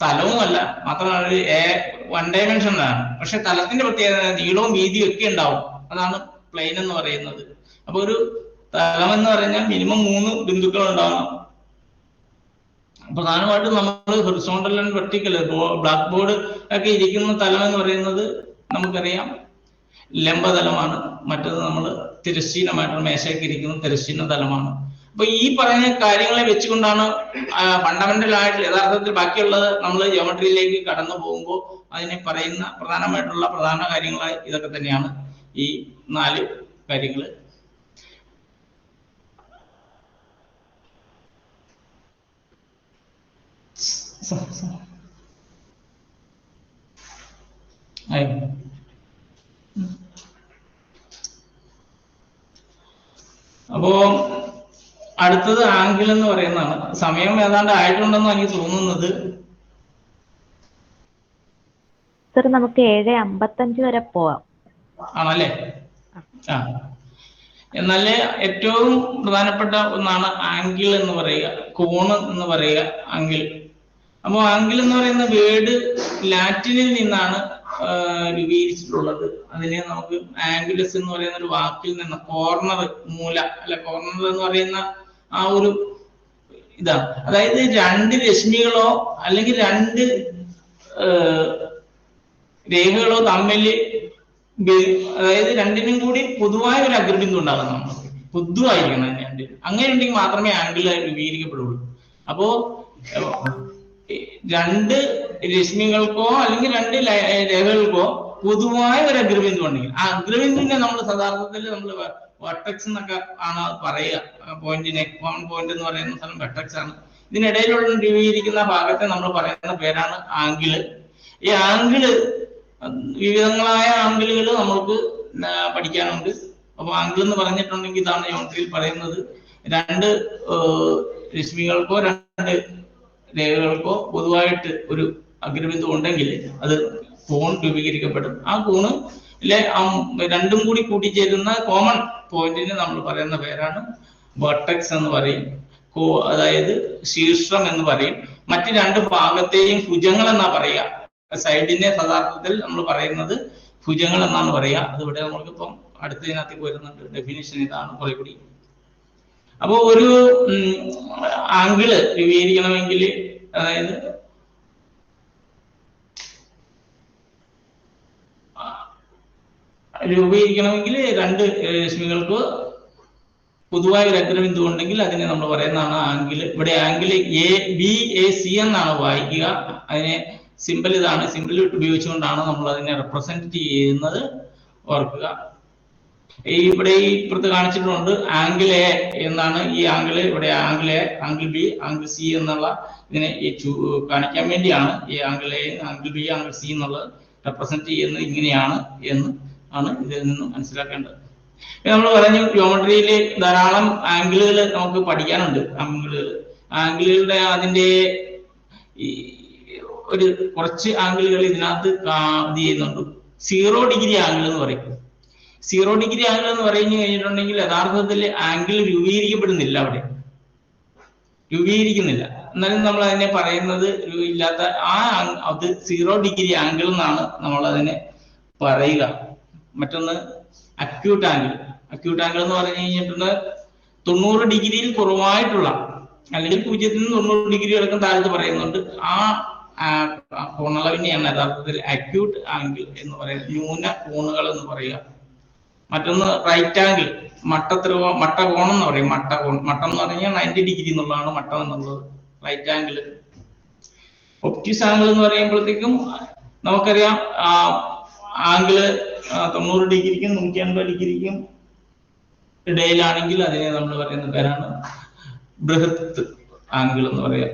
തലവും അല്ല, മാത്രമല്ല 1 ഡയമെൻഷനിലാണ്. പക്ഷെ തലത്തിന്റെ പ്രത്യേകത നീളവും വീതിയും ഒക്കെ ഉണ്ടാവും. അതാണ് പ്ലെയിൻ എന്ന് പറയുന്നത്. അപ്പൊ ഒരു തലം എന്ന് പറഞ്ഞാൽ മിനിമം 3 ബിന്ദുക്കൾ ഉണ്ടാവണം. പ്രധാനമായിട്ടും നമ്മൾ horizontal and vertical, black board ഒക്കെ ഇരിക്കുന്ന തലം എന്ന് പറയുന്നത് നമുക്കറിയാം ലംബതലമാണ്. മറ്റത് നമ്മൾ തിരശ്ചീനമായിട്ടുള്ള മേശയൊക്കെ ഇരിക്കുന്ന തിരശ്ചീന തലമാണ്. അപ്പൊ ഈ പറയുന്ന കാര്യങ്ങളെ വെച്ചുകൊണ്ടാണ് ഫണ്ടമെന്റൽ ആയിട്ട് യഥാർത്ഥത്തിൽ ബാക്കിയുള്ളത് നമ്മൾ ജിയോമെട്രിയിലേക്ക് കടന്നു പോകുമ്പോൾ അതിനെ പറയുന്ന പ്രധാന കാര്യങ്ങളായി ഇതൊക്കെ തന്നെയാണ് ഈ 4 കാര്യങ്ങൾ. അപ്പോ അടുത്തത് ആംഗിൾ എന്ന് പറയുന്നതാണ്. സമയം ഏതാണ്ട് ആയിട്ടുണ്ടെന്ന് എനിക്ക് തോന്നുന്നത്. സർ നമുക്ക് 7:55 വരെ പോവാം. ആണല്ലേ? ആ, എന്നാല് ഏറ്റവും പ്രധാനപ്പെട്ട ഒന്നാണ് ആംഗിൾ എന്ന് പറയുക, കോണ് എന്ന് പറയുക, ആംഗിൾ. അപ്പൊ ആംഗിൾ എന്ന് പറയുന്ന വേർഡ് ലാറ്റിനിൽ നിന്നാണ് രൂപീകരിച്ചിട്ടുള്ളത്. അതിനെ നമുക്ക് ആംഗുലസ് എന്ന് പറയുന്ന ഒരു വാക്കിൽ നിന്ന്, കോർണർ, മൂല അല്ല, കോർണർ എന്ന് പറയുന്ന ആ ഒരു ഇതാണ്. അതായത് 2 രശ്മികളോ അല്ലെങ്കിൽ 2 രേഖകളോ തമ്മിൽ, അതായത് രണ്ടിനും കൂടി പൊതുവായ ഒരു അഗ്രബിന്ദു ഉണ്ടാകും. നമുക്ക് പൊതുവായിരിക്കണം രണ്ടിനും. അങ്ങനെ ഉണ്ടെങ്കിൽ മാത്രമേ ആംഗിൾ രൂപീകരിക്കപ്പെടുള്ളൂ. അപ്പോ 2 രശ്മികൾക്കോ അല്ലെങ്കിൽ 2 രേഖകൾക്കോ പൊതുവായ ഒരു അഗ്രബിന്ദു ഉണ്ടെങ്കിൽ ആ അഗ്രബിന്ദുവിനെ നമ്മൾ സാധാരണത്തിൽ നമ്മൾ വെർട്ടെക്സ് എന്നൊക്കെ ആണ് പറയുക. പോയിന്റിനെ, കോമൺ പോയിന്റ് എന്ന് പറയുന്ന സ്ഥലം വെർട്ടെക്സ് ആണ്. ഇതിനിടയിലുള്ള രൂപീകരിക്കുന്ന ഭാഗത്തെ നമ്മൾ പറയുന്ന പേരാണ് ആംഗിള്. ഈ ആംഗിള്, വിവിധങ്ങളായ ആംഗിളുകൾ നമ്മൾക്ക് പഠിക്കാനുണ്ട്. അപ്പൊ ആംഗിൾ എന്ന് പറഞ്ഞിട്ടുണ്ടെങ്കിൽ ഇതാണ് ജിയോമെട്രിയിൽ പറയുന്നത്, 2 രശ്മികൾക്കോ 2 രേഖകൾക്കോ പൊതുവായിട്ട് ഒരു അഗ്രബിന്ദു ഉണ്ടെങ്കിൽ അത് കോൺ രൂപീകരിക്കപ്പെടും. ആ കോണ് രണ്ടും കൂടി കൂട്ടിച്ചേരുന്ന കോമൺ പോയിന്റിന് നമ്മൾ പറയുന്ന പേരാണ് വെർട്ടെക്സ് എന്ന് പറയും. അതായത് ശീർഷം എന്ന് പറയും. മറ്റ് 2 ഭാഗത്തെയും ഭുജങ്ങൾ എന്നാ പറയുക. സൈഡിനെ യഥാർത്ഥത്തിൽ നമ്മൾ പറയുന്നത് ഭുജങ്ങൾ എന്നാണ് പറയുക. അതിവിടെ നമ്മൾക്കിപ്പം അടുത്തതിനകത്തേക്ക് വരുന്നുണ്ട്. ഡെഫിനിഷൻ ഇതാണ് കുറെ കൂടി. അപ്പൊ ഒരു ആംഗിള് രൂപീകരിക്കണമെങ്കിൽ, അതായത് രൂപീകരിക്കണമെങ്കിൽ രണ്ട് രശ്മികൾക്ക് പൊതുവായ ഒരു അഗ്രബിന്ദു ഉണ്ടെങ്കിൽ അതിനെ നമ്മൾ പറയുന്നതാണ് ആംഗിൾ. ഇവിടെ ആംഗിൾ BAC എന്നാണ് വായിക്കുക. അതിനെ സിമ്പിൾ ഇതാണ്. സിമ്പിൾ ഉപയോഗിച്ചുകൊണ്ടാണ് നമ്മൾ അതിനെ റെപ്രസെന്റ് ചെയ്യുന്നത്, ഓർക്കുക. ഇവിടെ ഈ ഇപ്പുറത്ത് കാണിച്ചിട്ടുണ്ട് ആംഗിൾ A എന്നാണ്. ഈ ആംഗിൾ ഇവിടെ angle A, angle B, angle C എന്നുള്ള ഇതിനെ കാണിക്കാൻ വേണ്ടിയാണ് ഈ angle A, angle B, angle C എന്നുള്ളത് റെപ്രസെന്റ് ചെയ്യുന്നത്. ഇങ്ങനെയാണ് എന്ന് ആണ് ഇതിൽ നിന്ന് മനസ്സിലാക്കേണ്ടത്. നമ്മൾ പറഞ്ഞു ജിയോമെട്രിയിൽ ധാരാളം ആംഗിളുകൾ നമുക്ക് പഠിക്കാനുണ്ട്. ആംഗിളുകളുടെ അതിന്റെ ഒരു കുറച്ച് ആംഗിളുകൾ ഇതിനകത്ത് ഇത് ചെയ്യുന്നുണ്ട്. 0 ഡിഗ്രി ആംഗിൾ എന്ന് പറയും. 0 ഡിഗ്രി ആംഗിൾ എന്ന് പറഞ്ഞു കഴിഞ്ഞിട്ടുണ്ടെങ്കിൽ യഥാർത്ഥത്തിൽ ആംഗിൾ രൂപീകരിക്കപ്പെടുന്നില്ല, അവിടെ രൂപീകരിക്കുന്നില്ല. എന്നാലും നമ്മൾ അതിനെ പറയുന്നത് ഇല്ലാത്ത അത് 0 ഡിഗ്രി ആംഗിൾ എന്നാണ് നമ്മൾ അതിനെ പറയുക. മറ്റൊന്ന് അക്യൂട്ട് ആംഗിൾ. അക്യൂട്ട് ആംഗിൾ എന്ന് പറഞ്ഞു കഴിഞ്ഞിട്ടുണ്ട് 90 ഡിഗ്രിയിൽ കുറവായിട്ടുള്ള, അല്ലെങ്കിൽ 0 നിന്ന് 90 ഡിഗ്രി അടക്കം താഴത്ത് പറയുന്നുണ്ട്. ആ കോണളവിനെയാണ് യഥാർത്ഥത്തിൽ അക്യൂട്ട് ആംഗിൾ എന്ന് പറയുന്നത്, ന്യൂന കോണുകൾ എന്ന് പറയുക. മറ്റൊന്ന് റൈറ്റ് ആംഗിൾ, മട്ടകോണം എന്ന് പറയും. മട്ടം എന്ന് പറഞ്ഞാൽ 90 ഡിഗ്രി എന്നുള്ളതാണ് മട്ടം എന്നുള്ളത്, റൈറ്റ് ആംഗിൾ. ഒപ്റ്റിക്സ് ആംഗിൾ എന്ന് പറയുമ്പോഴത്തേക്കും നമുക്കറിയാം ആംഗിള് 90 ഡിഗ്രിക്കും 180 ഡിഗ്രിക്കും ഇടയിലാണെങ്കിൽ അതിനെ നമ്മൾ പറയുന്ന പേരാണ് ബൃഹത്ത് ആംഗിൾ എന്ന് പറയാം.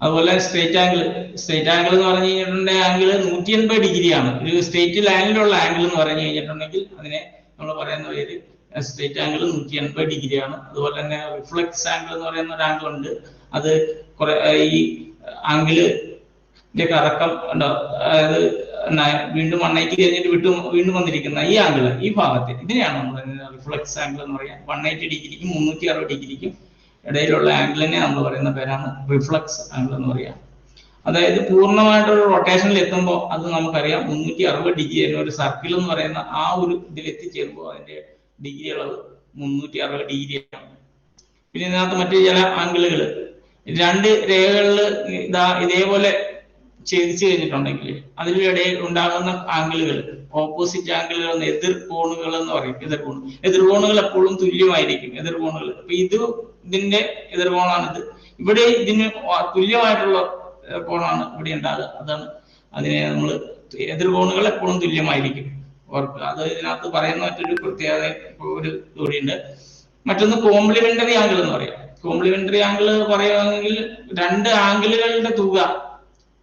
അതുപോലെ സ്ട്രേറ്റ് ആംഗിൾ. സ്ട്രേറ്റ് ആംഗിൾ എന്ന് പറഞ്ഞു കഴിഞ്ഞിട്ടുണ്ടെങ്കിൽ ആംഗിൾ 180 ഡിഗ്രിയാണ്. ഒരു സ്ട്രേറ്റ് ലൈനിലുള്ള ആംഗിൾ എന്ന് പറഞ്ഞു കഴിഞ്ഞിട്ടുണ്ടെങ്കിൽ അതിനെ നമ്മൾ പറയുന്ന പേര് സ്ട്രേറ്റ് ആംഗിൾ 180 ഡിഗ്രിയാണ്. അതുപോലെ തന്നെ റിഫ്ലക്സ് ആംഗിൾ എന്ന് പറയുന്ന ഒരു ആംഗിൾ ഉണ്ട്. അത് ഈ ആംഗിളിന്റെ കറക്കം ഉണ്ടോ, അതായത് വീണ്ടും 180 കഴിഞ്ഞിട്ട് വീണ്ടും വന്നിരിക്കുന്ന ഈ ആംഗിൾ, ഈ ഭാഗത്ത്, ഇതിനെയാണ് നമ്മൾ റിഫ്ലക്സ് ആംഗിൾ എന്ന് പറയാം. 180 ഡിഗ്രിക്കും 360 ഡിഗ്രിക്കും ഇടയിലുള്ള ആംഗിളിനെ നമ്മൾ പറയുന്ന പേരാണ് റിഫ്ലക്സ് ആംഗിൾ എന്ന് പറയാം. അതായത് പൂർണ്ണമായിട്ടൊരു റൊട്ടേഷനിൽ എത്തുമ്പോൾ അത് നമുക്കറിയാം 360 ഡിഗ്രി ഒരു സർക്കിൾ എന്ന് പറയുന്ന ആ ഒരു ഇതിൽ എത്തിച്ചേരുമ്പോൾ അതിന്റെ ഡിഗ്രി അളവ് 360 ഡിഗ്രിയാണ്. പിന്നെ ഇതിനകത്ത് മറ്റു ചില ആംഗിളുകൾ, രണ്ട് രേഖകളിൽ ഇതേപോലെ ഛേദിച്ചു കഴിഞ്ഞിട്ടുണ്ടെങ്കിൽ അതിനിടയിൽ ഉണ്ടാകുന്ന ആംഗിളുകൾ, ഓപ്പോസിറ്റ് ആംഗിളുകൾ, എതിർ കോണുകൾ എന്ന് പറയും. എതിർകോണുകൾ എപ്പോഴും തുല്യമായിരിക്കും. എതിർകോണുകൾ, അപ്പൊ ഇതിന്റെ എതിർകോണാണിത്. ഇവിടെ ഇതിന് തുല്യമായിട്ടുള്ള കോണാണ് ഇവിടെ ഉണ്ടാകുക. അതാണ് അതിനെ നമ്മൾ എതിർകോണുകൾ എപ്പോഴും തുല്യമായിരിക്കും, ഓർക്കുക. അത് ഇതിനകത്ത് പറയുന്ന മറ്റൊരു പ്രത്യേകത ഒരു കൂടിയുണ്ട്. മറ്റൊന്ന് കോംപ്ലിമെന്ററി ആംഗിൾ എന്ന് പറയാം. കോംപ്ലിമെന്ററി ആംഗിൾ പറയുകയാണെങ്കിൽ രണ്ട് ആംഗിളുകളുടെ തുക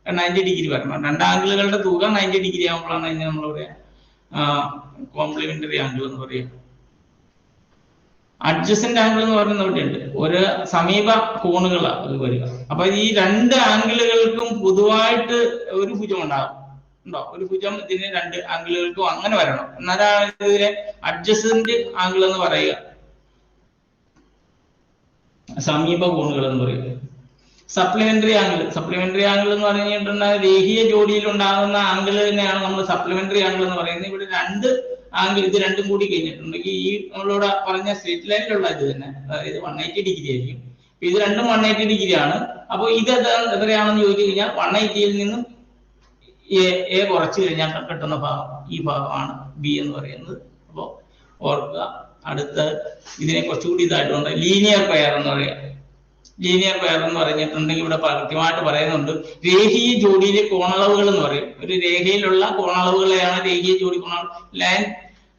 90 ഡിഗ്രി വരണം. രണ്ട് ആംഗിളുകളുടെ തുക 90 ഡിഗ്രി ആകുമ്പോഴാണ് അതിനെ നമ്മൾ പറയാം കോംപ്ലിമെന്ററി ആംഗിൾ എന്ന് പറയാം. അഡ്ജസന്റ് ആംഗിൾ എന്ന് പറയുന്ന ഇവിടെയുണ്ട്. ഒരു സമീപ കോണുകളാണ് വരിക. അപ്പൊ ഈ രണ്ട് ആംഗിളുകൾക്കും പൊതുവായിട്ട് ഒരു ഭുജം ഉണ്ടാകും, ഉണ്ടോ? ഒരു ഭുജം ഇതിന് രണ്ട് ആംഗിളുകൾക്കും അങ്ങനെ വരണം. എന്നാലാണ് ഇതിനെ അഡ്ജസന്റ് ആംഗിൾ എന്ന് പറയുക, സമീപ കോണുകൾ എന്ന് പറയുക. Supplementary angle. സപ്ലിമെന്ററി ആംഗിൾ എന്ന് പറഞ്ഞിട്ടുണ്ടെങ്കിൽ രേഖീയ ജോഡിയിൽ ഉണ്ടാകുന്ന ആംഗിൾ തന്നെയാണ് നമ്മൾ സപ്ലിമെന്ററി ആംഗിൾ എന്ന് പറയുന്നത്. ഇവിടെ രണ്ട് ആംഗിൾ, ഇത് രണ്ടും കൂടി കഴിഞ്ഞിട്ടുണ്ടെങ്കിൽ ഈ നമ്മളിവിടെ പറഞ്ഞ സ്ട്രേറ്റ് ലൈനിലുള്ള ഇത് തന്നെ, അതായത് 180 ഡിഗ്രി ആയിരിക്കും. ഇത് രണ്ടും 180 ഡിഗ്രി ആണ്. അപ്പൊ ഇത് എത്രയാണെന്ന് ചോദിച്ചു കഴിഞ്ഞാൽ 180യിൽ നിന്നും എ കുറച്ച് കഴിഞ്ഞാൽ കിട്ടുന്ന ഭാഗം ഈ ഭാഗമാണ് ബി എന്ന് പറയുന്നത്. അപ്പോൾ ഓർക്കുക. അടുത്ത ഇതിനെ കുറച്ചുകൂടി ഇതായിട്ടുണ്ട് ലീനിയർ പെയർ എന്ന് പറയാം. ലീനിയർ പെയർ എന്ന് പറഞ്ഞിട്ടുണ്ടെങ്കിൽ ഇവിടെ കൃത്യമായിട്ട് പറയുന്നുണ്ട് രേഖീയ ജോഡിയിലെ കോണളവുകൾ എന്ന് പറയും. ഒരു രേഖയിലുള്ള കോണളവുകളെയാണ് രേഖീയ ജോഡി കോണളവ്, ലൈൻ,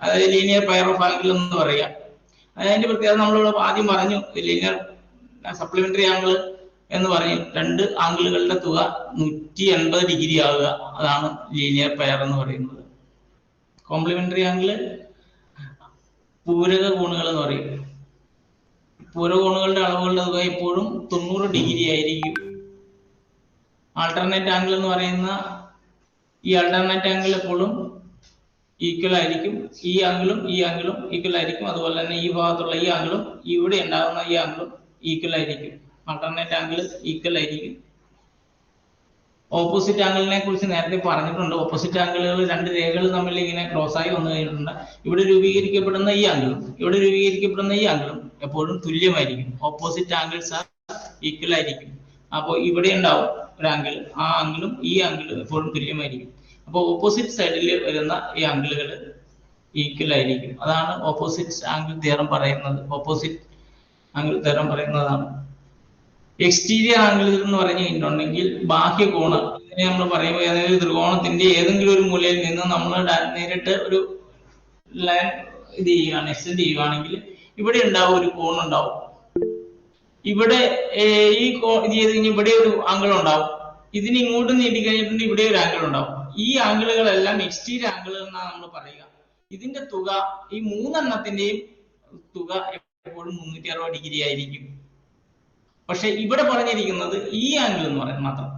അതായത് ലീനിയർ പെയർ ഓഫ് ആംഗിൾ എന്ന് പറയാം. അതിന്റെ പ്രത്യേകത നമ്മളിവിടെ ആദ്യം പറഞ്ഞു. ലീനിയർ സപ്ലിമെന്ററി ആംഗിൾ എന്ന് പറഞ്ഞു രണ്ട് ആംഗിളുകളുടെ തുക 180 ഡിഗ്രി ആവുക, അതാണ് ലീനിയർ പെയർ എന്ന് പറയുന്നത്. കോംപ്ലിമെന്ററി ആംഗിൾ പൂരക കോണുകൾ എന്ന് പറയും. പൂരകോണുകളുടെ അളവുകളുടെ തുക എപ്പോഴും 90 ഡിഗ്രി ആയിരിക്കും. ആൾട്ടർനേറ്റ് ആംഗിൾ എന്ന് പറയുന്ന ഈ ആൾട്ടർനേറ്റ് ആംഗിൾ എപ്പോഴും ഈക്വൽ ആയിരിക്കും. ഈ ആംഗിളും ഈക്വൽ ആയിരിക്കും. അതുപോലെ തന്നെ ഈ ഭാഗത്തുള്ള ഈ ആംഗിളും ഇവിടെ ഉണ്ടാകുന്ന ഈ ആംഗിളും ഈക്വൽ ആയിരിക്കും. ആൾട്ടർനേറ്റ് ആംഗിൾ ഈക്വൽ ആയിരിക്കും. ഓപ്പോസിറ്റ് ആംഗിളിനെ കുറിച്ച് നേരത്തെ പറഞ്ഞിട്ടുണ്ട്. ഓപ്പോസിറ്റ് ആംഗിളുകൾ രണ്ട് രേഖകൾ തമ്മിൽ ഇങ്ങനെ ക്രോസ് ആയി വന്നു കഴിഞ്ഞിട്ടുണ്ട്. ഇവിടെ രൂപീകരിക്കപ്പെടുന്ന ഈ ആംഗിളും ഇവിടെ രൂപീകരിക്കപ്പെടുന്ന ഈ ആംഗിളും എപ്പോഴും തുല്യമായിരിക്കും. ഓപ്പോസിറ്റ് ആംഗിൾസ് ആർ ഈക്വൽ ആയിരിക്കും. അപ്പോൾ ഇവിടെ ഉണ്ടാവും ഒരു ആംഗിൾ, ആ ആംഗിളും ഈ ആംഗിളും എപ്പോഴും തുല്യമായിരിക്കും. അപ്പോൾ ഓപ്പോസിറ്റ് സൈഡിൽ വരുന്ന ഈ ആംഗിളുകൾ ഈക്വൽ ആയിരിക്കും. അതാണ് ഓപ്പോസിറ്റ് ആംഗിൾ തിയറം പറയുന്നത്. ഓപ്പോസിറ്റ് ആംഗിൾ തിയറം പറയുന്നതാണ്. എക്സ്റ്റീരിയർ ആംഗിൾ എന്ന് പറഞ്ഞു കഴിഞ്ഞിട്ടുണ്ടെങ്കിൽ ബാഹ്യ കോണ്. ഇതിനെ നമ്മൾ പറയുമ്പോൾ ഏതെങ്കിലും ത്രികോണത്തിന്റെ ഏതെങ്കിലും ഒരു മൂലയിൽ നിന്ന് നമ്മൾ നേരിട്ട് ഒരു ലൈൻ ഇത് ചെയ്യുകയാണ്, എക്സ്റ്റെൻഡ് ചെയ്യുകയാണെങ്കിൽ ഇവിടെ ഉണ്ടാവും ഒരു കോണുണ്ടാവും. ഇവിടെ ഈ ഇത് ചെയ്ത് കഴിഞ്ഞാൽ ഇവിടെ ഒരു ആംഗിൾ ഉണ്ടാവും. ഇതിന് ഇങ്ങോട്ട് നീട്ടി കഴിഞ്ഞിട്ടുണ്ട് ഇവിടെ ഒരു ആംഗിൾ ഉണ്ടാവും. ഈ ആംഗിളുകളെല്ലാം എക്സ്റ്റീരിയർ ആംഗിൾ എന്നാണ് നമ്മൾ പറയുക. ഇതിന്റെ തുക ഈ മൂന്നെണ്ണത്തിന്റെയും തുക എപ്പോഴും 360 ഡിഗ്രി ആയിരിക്കും. പക്ഷെ ഇവിടെ പറഞ്ഞിരിക്കുന്നത് ഈ ആംഗിൾ എന്ന് പറയുന്നത് മാത്രം,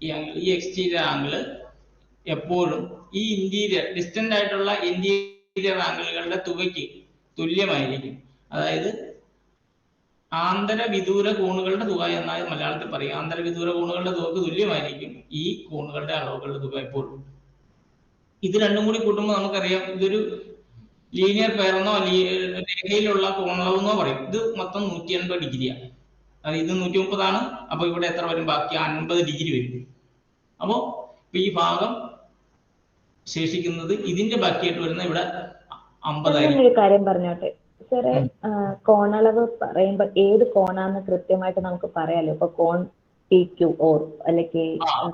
ഈ ആംഗിൾ, ഈ എക്സ്റ്റീരിയർ ആംഗിൾ എപ്പോഴും ഈ ഇന്റീരിയർ ഡിസ്റ്റന്റ് ആയിട്ടുള്ള ഇന്റീരിയർ ആംഗിളുകളുടെ തുകയ്ക്ക് തുല്യമായിരിക്കും. അതായത് ആന്തരവിദൂര കോണുകളുടെ തുക എന്നാണ് മലയാളത്തിൽ പറയുക. ആന്തരവിദൂര കോണുകളുടെ തുകക്ക് തുല്യമായിരിക്കും ഈ കോണുകളുടെ അളവുകളുടെ തുക എപ്പോഴും. ഇത് രണ്ടും കൂടി കൂട്ടുമ്പോൾ നമുക്കറിയാം ഇതൊരു ലീനിയർ പെയർ എന്നോ രേഖയിലുള്ള കോണളവ് എന്നോ പറയും. ഇത് മൊത്തം 180 ഡിഗ്രിയാണ്. അത് ഇത് 130 ആണ്. അപ്പൊ ഇവിടെ എത്ര വരും? ബാക്കി 50 ഡിഗ്രി വരും. അപ്പോ ഈ ഭാഗം ശേഷിക്കുന്നത് ഇതിന്റെ ബാക്കിയായിട്ട് വരുന്ന ഇവിടെ 50 ആയിരിക്കും. ഒരു കാര്യം പറഞ്ഞോട്ടെ സാറേ, കോണളവ് പറയുമ്പോ ഏത് കോണാന്ന് കൃത്യമായിട്ട് നമുക്ക് പറയാലോ. ഇപ്പൊ കോൺ PQO അല്ലെങ്കിൽ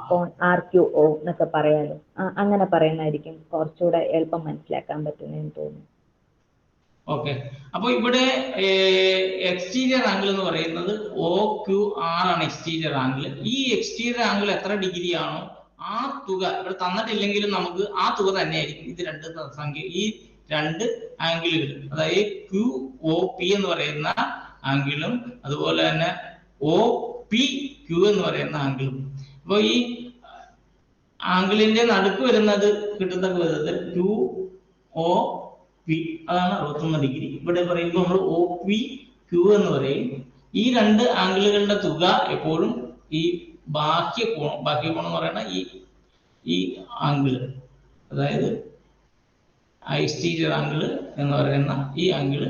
കോൺ RQO എന്നൊക്കെ പറയാലോ. അങ്ങനെ പറയുന്നതായിരിക്കും കുറച്ചുകൂടെ എളുപ്പം മനസ്സിലാക്കാൻ പറ്റുന്നതെന്ന് തോന്നുന്നു. ഓക്കെ, അപ്പൊ ഇവിടെ എക്സ്റ്റീരിയർ ആംഗിൾ എന്ന് പറയുന്നത് OQR ആണ് എക്സ്റ്റീരിയർ ആംഗിൾ. ഈ എക്സ്റ്റീരിയർ ആംഗിൾ എത്ര ഡിഗ്രി ആണോ ആ തുക ഇവിടെ തന്നിട്ടില്ലെങ്കിലും നമുക്ക് ആ തുക തന്നെയായിരിക്കും. ഇത് രണ്ട് സംഖ്യ, ഈ രണ്ട് ആംഗിളുകൾ, അതായത് QOP എന്ന് പറയുന്ന ആംഗിളും അതുപോലെ തന്നെ OPQ എന്ന് പറയുന്ന ആംഗിളും. അപ്പൊ ഈ ആംഗിളിന്റെ നടുക്ക് വരുന്നത് കിട്ടുന്ന വിധത്തിൽ QOP അതാണ് 61 ഡിഗ്രി. ഇവിടെ പറയുമ്പോൾ നമ്മൾ OPQ എന്ന് പറയും. ഈ രണ്ട് ആംഗിളുകളുടെ തുക എപ്പോഴും ഈ ബാഹ്യകോൺ എന്ന് പറയുന്ന ഈ ആംഗിള്, അതായത് എക്സ്റ്റീരിയർ ആംഗിൾ എന്ന് പറയുന്ന ഈ ആംഗിള്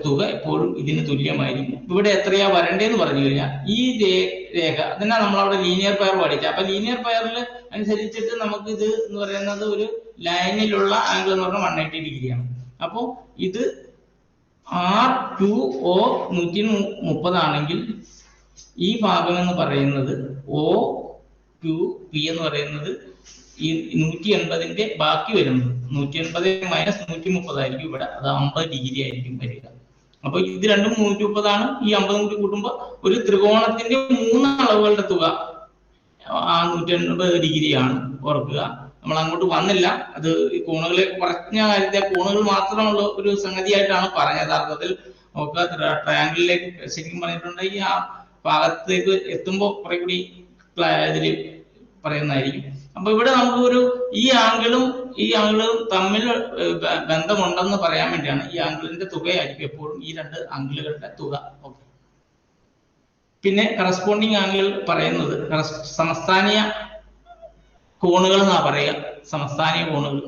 തുക എപ്പോഴും ഇതിന് തുല്യമായിരിക്കും. ഇവിടെ എത്രയാ വരണ്ടേന്ന് പറഞ്ഞു കഴിഞ്ഞാൽ ഈ രേഖ അതിനാ നമ്മളവിടെ ലീനിയർ പെയർ പഠിച്ചത്. അപ്പൊ ലീനിയർ പെയറിൽ അനുസരിച്ചിട്ട് നമുക്ക് ഇത് എന്ന് പറയുന്നത് ഒരു ലൈനിലുള്ള ആംഗിൾ എന്ന് പറഞ്ഞാൽ 180 ഡിഗ്രിയാണ്. അപ്പോ ഇത് RQO 130 ആണെങ്കിൽ ഈ ഭാഗം എന്ന് പറയുന്നത് OQP എന്ന് പറയുന്നത് ഈ 180ന്റെ ബാക്കി വരുന്നത് 180 മൈനസ് 130 ആയിരിക്കും ഇവിടെ. അത് 50 ഡിഗ്രി ആയിരിക്കും വരിക. അപ്പൊ ഇത് രണ്ടും 130 ആണ്. ഈ 50 കൂടി കൂട്ടുമ്പോൾ ഒരു ത്രികോണത്തിന്റെ 3 അളവുകളുടെ തുക 180 ഡിഗ്രിയാണ്. ഓർക്കുക, നമ്മൾ അങ്ങോട്ട് വന്നില്ല. അത് കോണുകളെ കുറഞ്ഞ കാര്യത്തെ കോണുകൾ മാത്രമുള്ള ഒരു സംഗതിയായിട്ടാണ് പറഞ്ഞത്. യഥാർത്ഥത്തിൽ നമുക്ക് ട്രയാങ്കിളിലേക്ക് ശരിക്കും പറഞ്ഞിട്ടുണ്ടെങ്കിൽ ആ ഭാഗത്തേക്ക് എത്തുമ്പോൾ കുറെ കൂടി ഇതിൽ പറയുന്നതായിരിക്കും. അപ്പൊ ഇവിടെ നമുക്ക് ഈ ആംഗിളും തമ്മിൽ ബന്ധമുണ്ടെന്ന് പറയാൻ വേണ്ടിയാണ് ഈ ആംഗിളിന്റെ തുകയായിരിക്കും എപ്പോഴും ഈ രണ്ട് ആംഗിളുകളുടെ തുക. ഓക്കെ, പിന്നെ കറസ്പോണ്ടിങ് ആംഗിൾ പറയുന്നത് സമസ്ഥാനീയ കോണുകൾ എന്നാ പറയുക. സമസ്ഥാനീയ കോണുകൾ,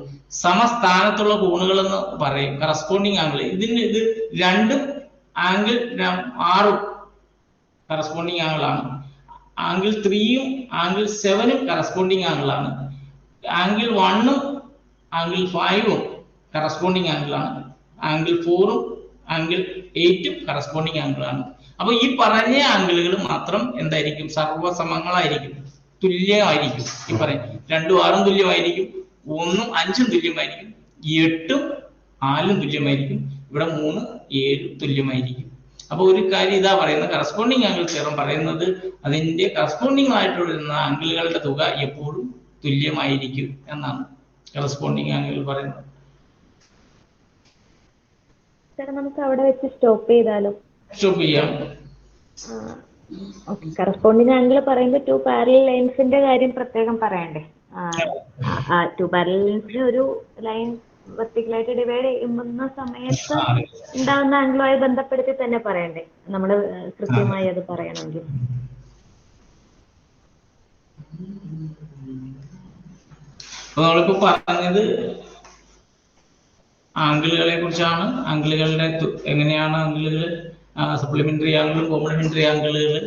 സമസ്ഥാനത്തുള്ള കോണുകൾ എന്ന് പറയും കറസ്പോണ്ടിങ് ആംഗിൾ. ഇത് രണ്ടും ആംഗിൾ 6 കറസ്പോണ്ടിങ് ആംഗിൾ ആണ്. ആംഗിൾ 3ഉം ആംഗിൾ 7ഉം കറസ്പോണ്ടിങ് ആംഗിൾ ആണ്. ആംഗിൾ 1ഉം ആംഗിൾ 5ഉം കറസ്പോണ്ടിങ് ആംഗിൾ ആണ്. ആംഗിൾ 4ഉം ആംഗിൾ 8ഉം കറസ്പോണ്ടിങ് ആംഗിൾ ആണ്. അപ്പൊ ഈ പറഞ്ഞ ആംഗിളുകൾ മാത്രം എന്തായിരിക്കും? സർവസമങ്ങളായിരിക്കും, തുല്യമായിരിക്കും. ഈ പറയും 2ഉം 6ഉം തുല്യമായിരിക്കും, 1ഉം 5ഉം തുല്യമായിരിക്കും, 8ഉം 4ഉം തുല്യമായിരിക്കും, ഇവിടെ 3, 7 തുല്യമായിരിക്കും. അപ്പൊ ഒരു കാര്യം ഇതാ പറയുന്നത്, കറസ്പോണ്ടിങ് ആംഗിൾ തിയറം പറയുന്നത് അതിന്റെ കറസ്പോണ്ടിങ് ആയിട്ടുള്ള ആംഗിളുകളുടെ തുക എപ്പോഴും തുല്യമായിരിക്കും എന്നാണ് കറസ്പോണ്ടിങ് ആംഗിൾ പറയുന്നത്. നമുക്ക് അവിടെ വെച്ച് സ്റ്റോപ്പ് ചെയ്താലോ? സ്റ്റോപ്പ് ചെയ്യാം. കറസ്പോണ്ടിങ് ആംഗിൾ പറയുമ്പോൾ 2 പാരലൽ ലൈൻസിന്റെ കാര്യം പ്രത്യേകം പറയണ്ടേ? 2 പാരലൽ ലൈൻസിന് ഒരു ലൈൻ വെർട്ടിക്കലായിട്ട് ഡിവൈഡ് ചെയ്യുന്ന സമയത്ത് ഉണ്ടാകുന്ന ആംഗിളുമായി ബന്ധപ്പെടുത്തി തന്നെ പറയണ്ടേ നമ്മൾ കൃത്യമായി അത് പറയണമെങ്കിൽ? നമ്മളിപ്പോ പറഞ്ഞത് ആംഗിളുകളെ കുറിച്ചാണ്. ആംഗിളുകളുടെ എങ്ങനെയാണ് ആംഗിളുകൾ, സപ്ലിമെന്ററി ആംഗിളും കോംപ്ലിമെന്ററി ആംഗിളുകളെ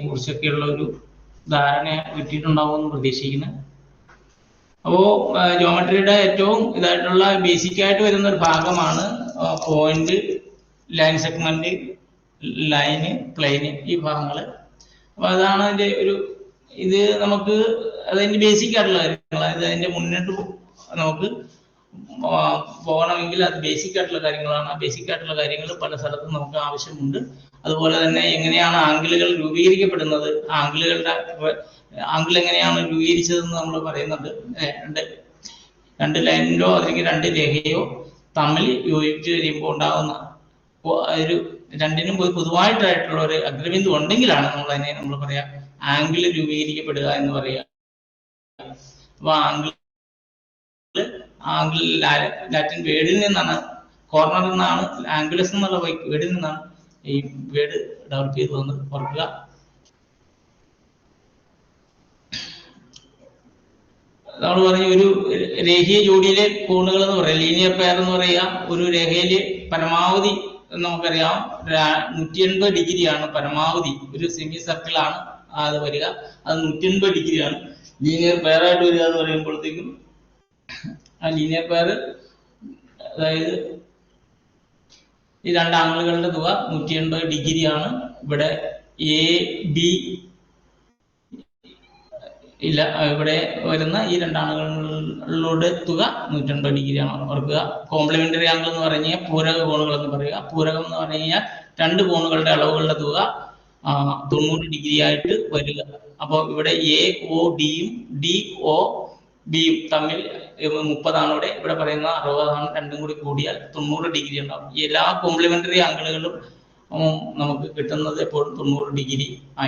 കുറിച്ചൊക്കെയുള്ള ഒരു ധാരണ കിട്ടിയിട്ടുണ്ടാവുമെന്ന് പ്രതീക്ഷിക്കുന്നു. അപ്പോ ജോമെട്രിയുടെ ഏറ്റവും ഇതായിട്ടുള്ള ബേസിക് ആയിട്ട് വരുന്ന ഒരു ഭാഗമാണ് പോയിന്റ്, ലൈൻ സെഗ്മെന്റ്, ലൈന്, പ്ലെയിന്, ഈ ഭാഗങ്ങള്. അപ്പൊ അതാണ് അതിന്റെ ഒരു ഇത് നമുക്ക് അതിന്റെ ബേസിക് ആയിട്ടുള്ള കാര്യങ്ങൾ. അതായത് അതിന്റെ മുന്നോട്ട് നമുക്ക് പോകണമെങ്കിൽ അത് ബേസിക് ആയിട്ടുള്ള കാര്യങ്ങളാണ്. ആ ബേസിക് ആയിട്ടുള്ള കാര്യങ്ങൾ പല സ്ഥലത്തും നമുക്ക് ആവശ്യമുണ്ട്. അതുപോലെ തന്നെ എങ്ങനെയാണ് ആംഗിളുകൾ രൂപീകരിക്കപ്പെടുന്നത്, ആംഗിൾ എങ്ങനെയാണ് രൂപീകരിച്ചതെന്ന് നമ്മൾ പറയുന്നുണ്ട്. രണ്ട് ലൈനിലോ അല്ലെങ്കിൽ രണ്ട് രേഖയോ തമ്മിൽ യോജിച്ച് കഴിയുമ്പോൾ ഉണ്ടാകുന്ന ഒരു രണ്ടിനും പൊതുവായിട്ടായിട്ടുള്ള ഒരു അഗ്രബിന്ദു ഉണ്ടെങ്കിലാണ് നമ്മൾ പറയാ ആംഗിൾ രൂപീകരിക്കപ്പെടുക എന്ന് പറയുക. അപ്പൊ ആംഗിൾ ലാറ്റിൻ വേർഡിൽ നിന്നാണ്, കോർണർ എന്നാണ്, ആംഗുലസ് എന്നുള്ള വേർഡിൽ നിന്നാണ് ഈ വേർഡ് ഡെവലപ്പ് ചെയ്ത് വന്നത്. ഓർക്കുക. നമ്മൾ പറഞ്ഞ ഒരു രേഖീയ ജോഡിയിലെ കോണുകൾ എന്ന് പറയാം, ലീനിയർ പെയർ എന്ന് പറയുക. ഒരു രേഖയില് പരമാവധി നമുക്കറിയാം 180 ഡിഗ്രിയാണ് പരമാവധി. ഒരു സെമി സർക്കിളാണ് അത് വരിക, അത് 180 ഡിഗ്രിയാണ് ലീനിയർ പെയർ ആയിട്ട് വരിക എന്ന് പറയുമ്പോഴത്തേക്കും. ആ ലീനിയർ പെയർ അതായത് ഈ രണ്ട് ആംഗിളുകളുടെ തുക 180 ഡിഗ്രിയാണ്. ഇവിടെ എ ബി ഇല്ല, ഇവിടെ വരുന്ന ഈ രണ്ടാണുകളുടെ തുക 180 ഡിഗ്രിയാണ്. ഓർക്കുക. കോംപ്ലിമെന്ററി ആംഗിൾ എന്ന് പറഞ്ഞു കഴിഞ്ഞാൽ പൂരക കോണുകൾ എന്ന് പറയുക. പൂരകം എന്ന് പറഞ്ഞു കഴിഞ്ഞാൽ രണ്ട് കോണുകളുടെ അളവുകളുടെ തുക 90 ഡിഗ്രി ആയിട്ട് വരിക. അപ്പോൾ ഇവിടെ എ ഒ ഡിയും ഡി ഒ ബിയും തമ്മിൽ 30 ഇവിടെ പറയുന്ന 60. രണ്ടും കൂടി കൂടിയാൽ 90 ഡിഗ്രി ഉണ്ടാവും. എല്ലാ കോംപ്ലിമെന്ററി ആംഗിളുകളും നമുക്ക് കിട്ടുന്നത് എപ്പോഴും 90 ഡിഗ്രി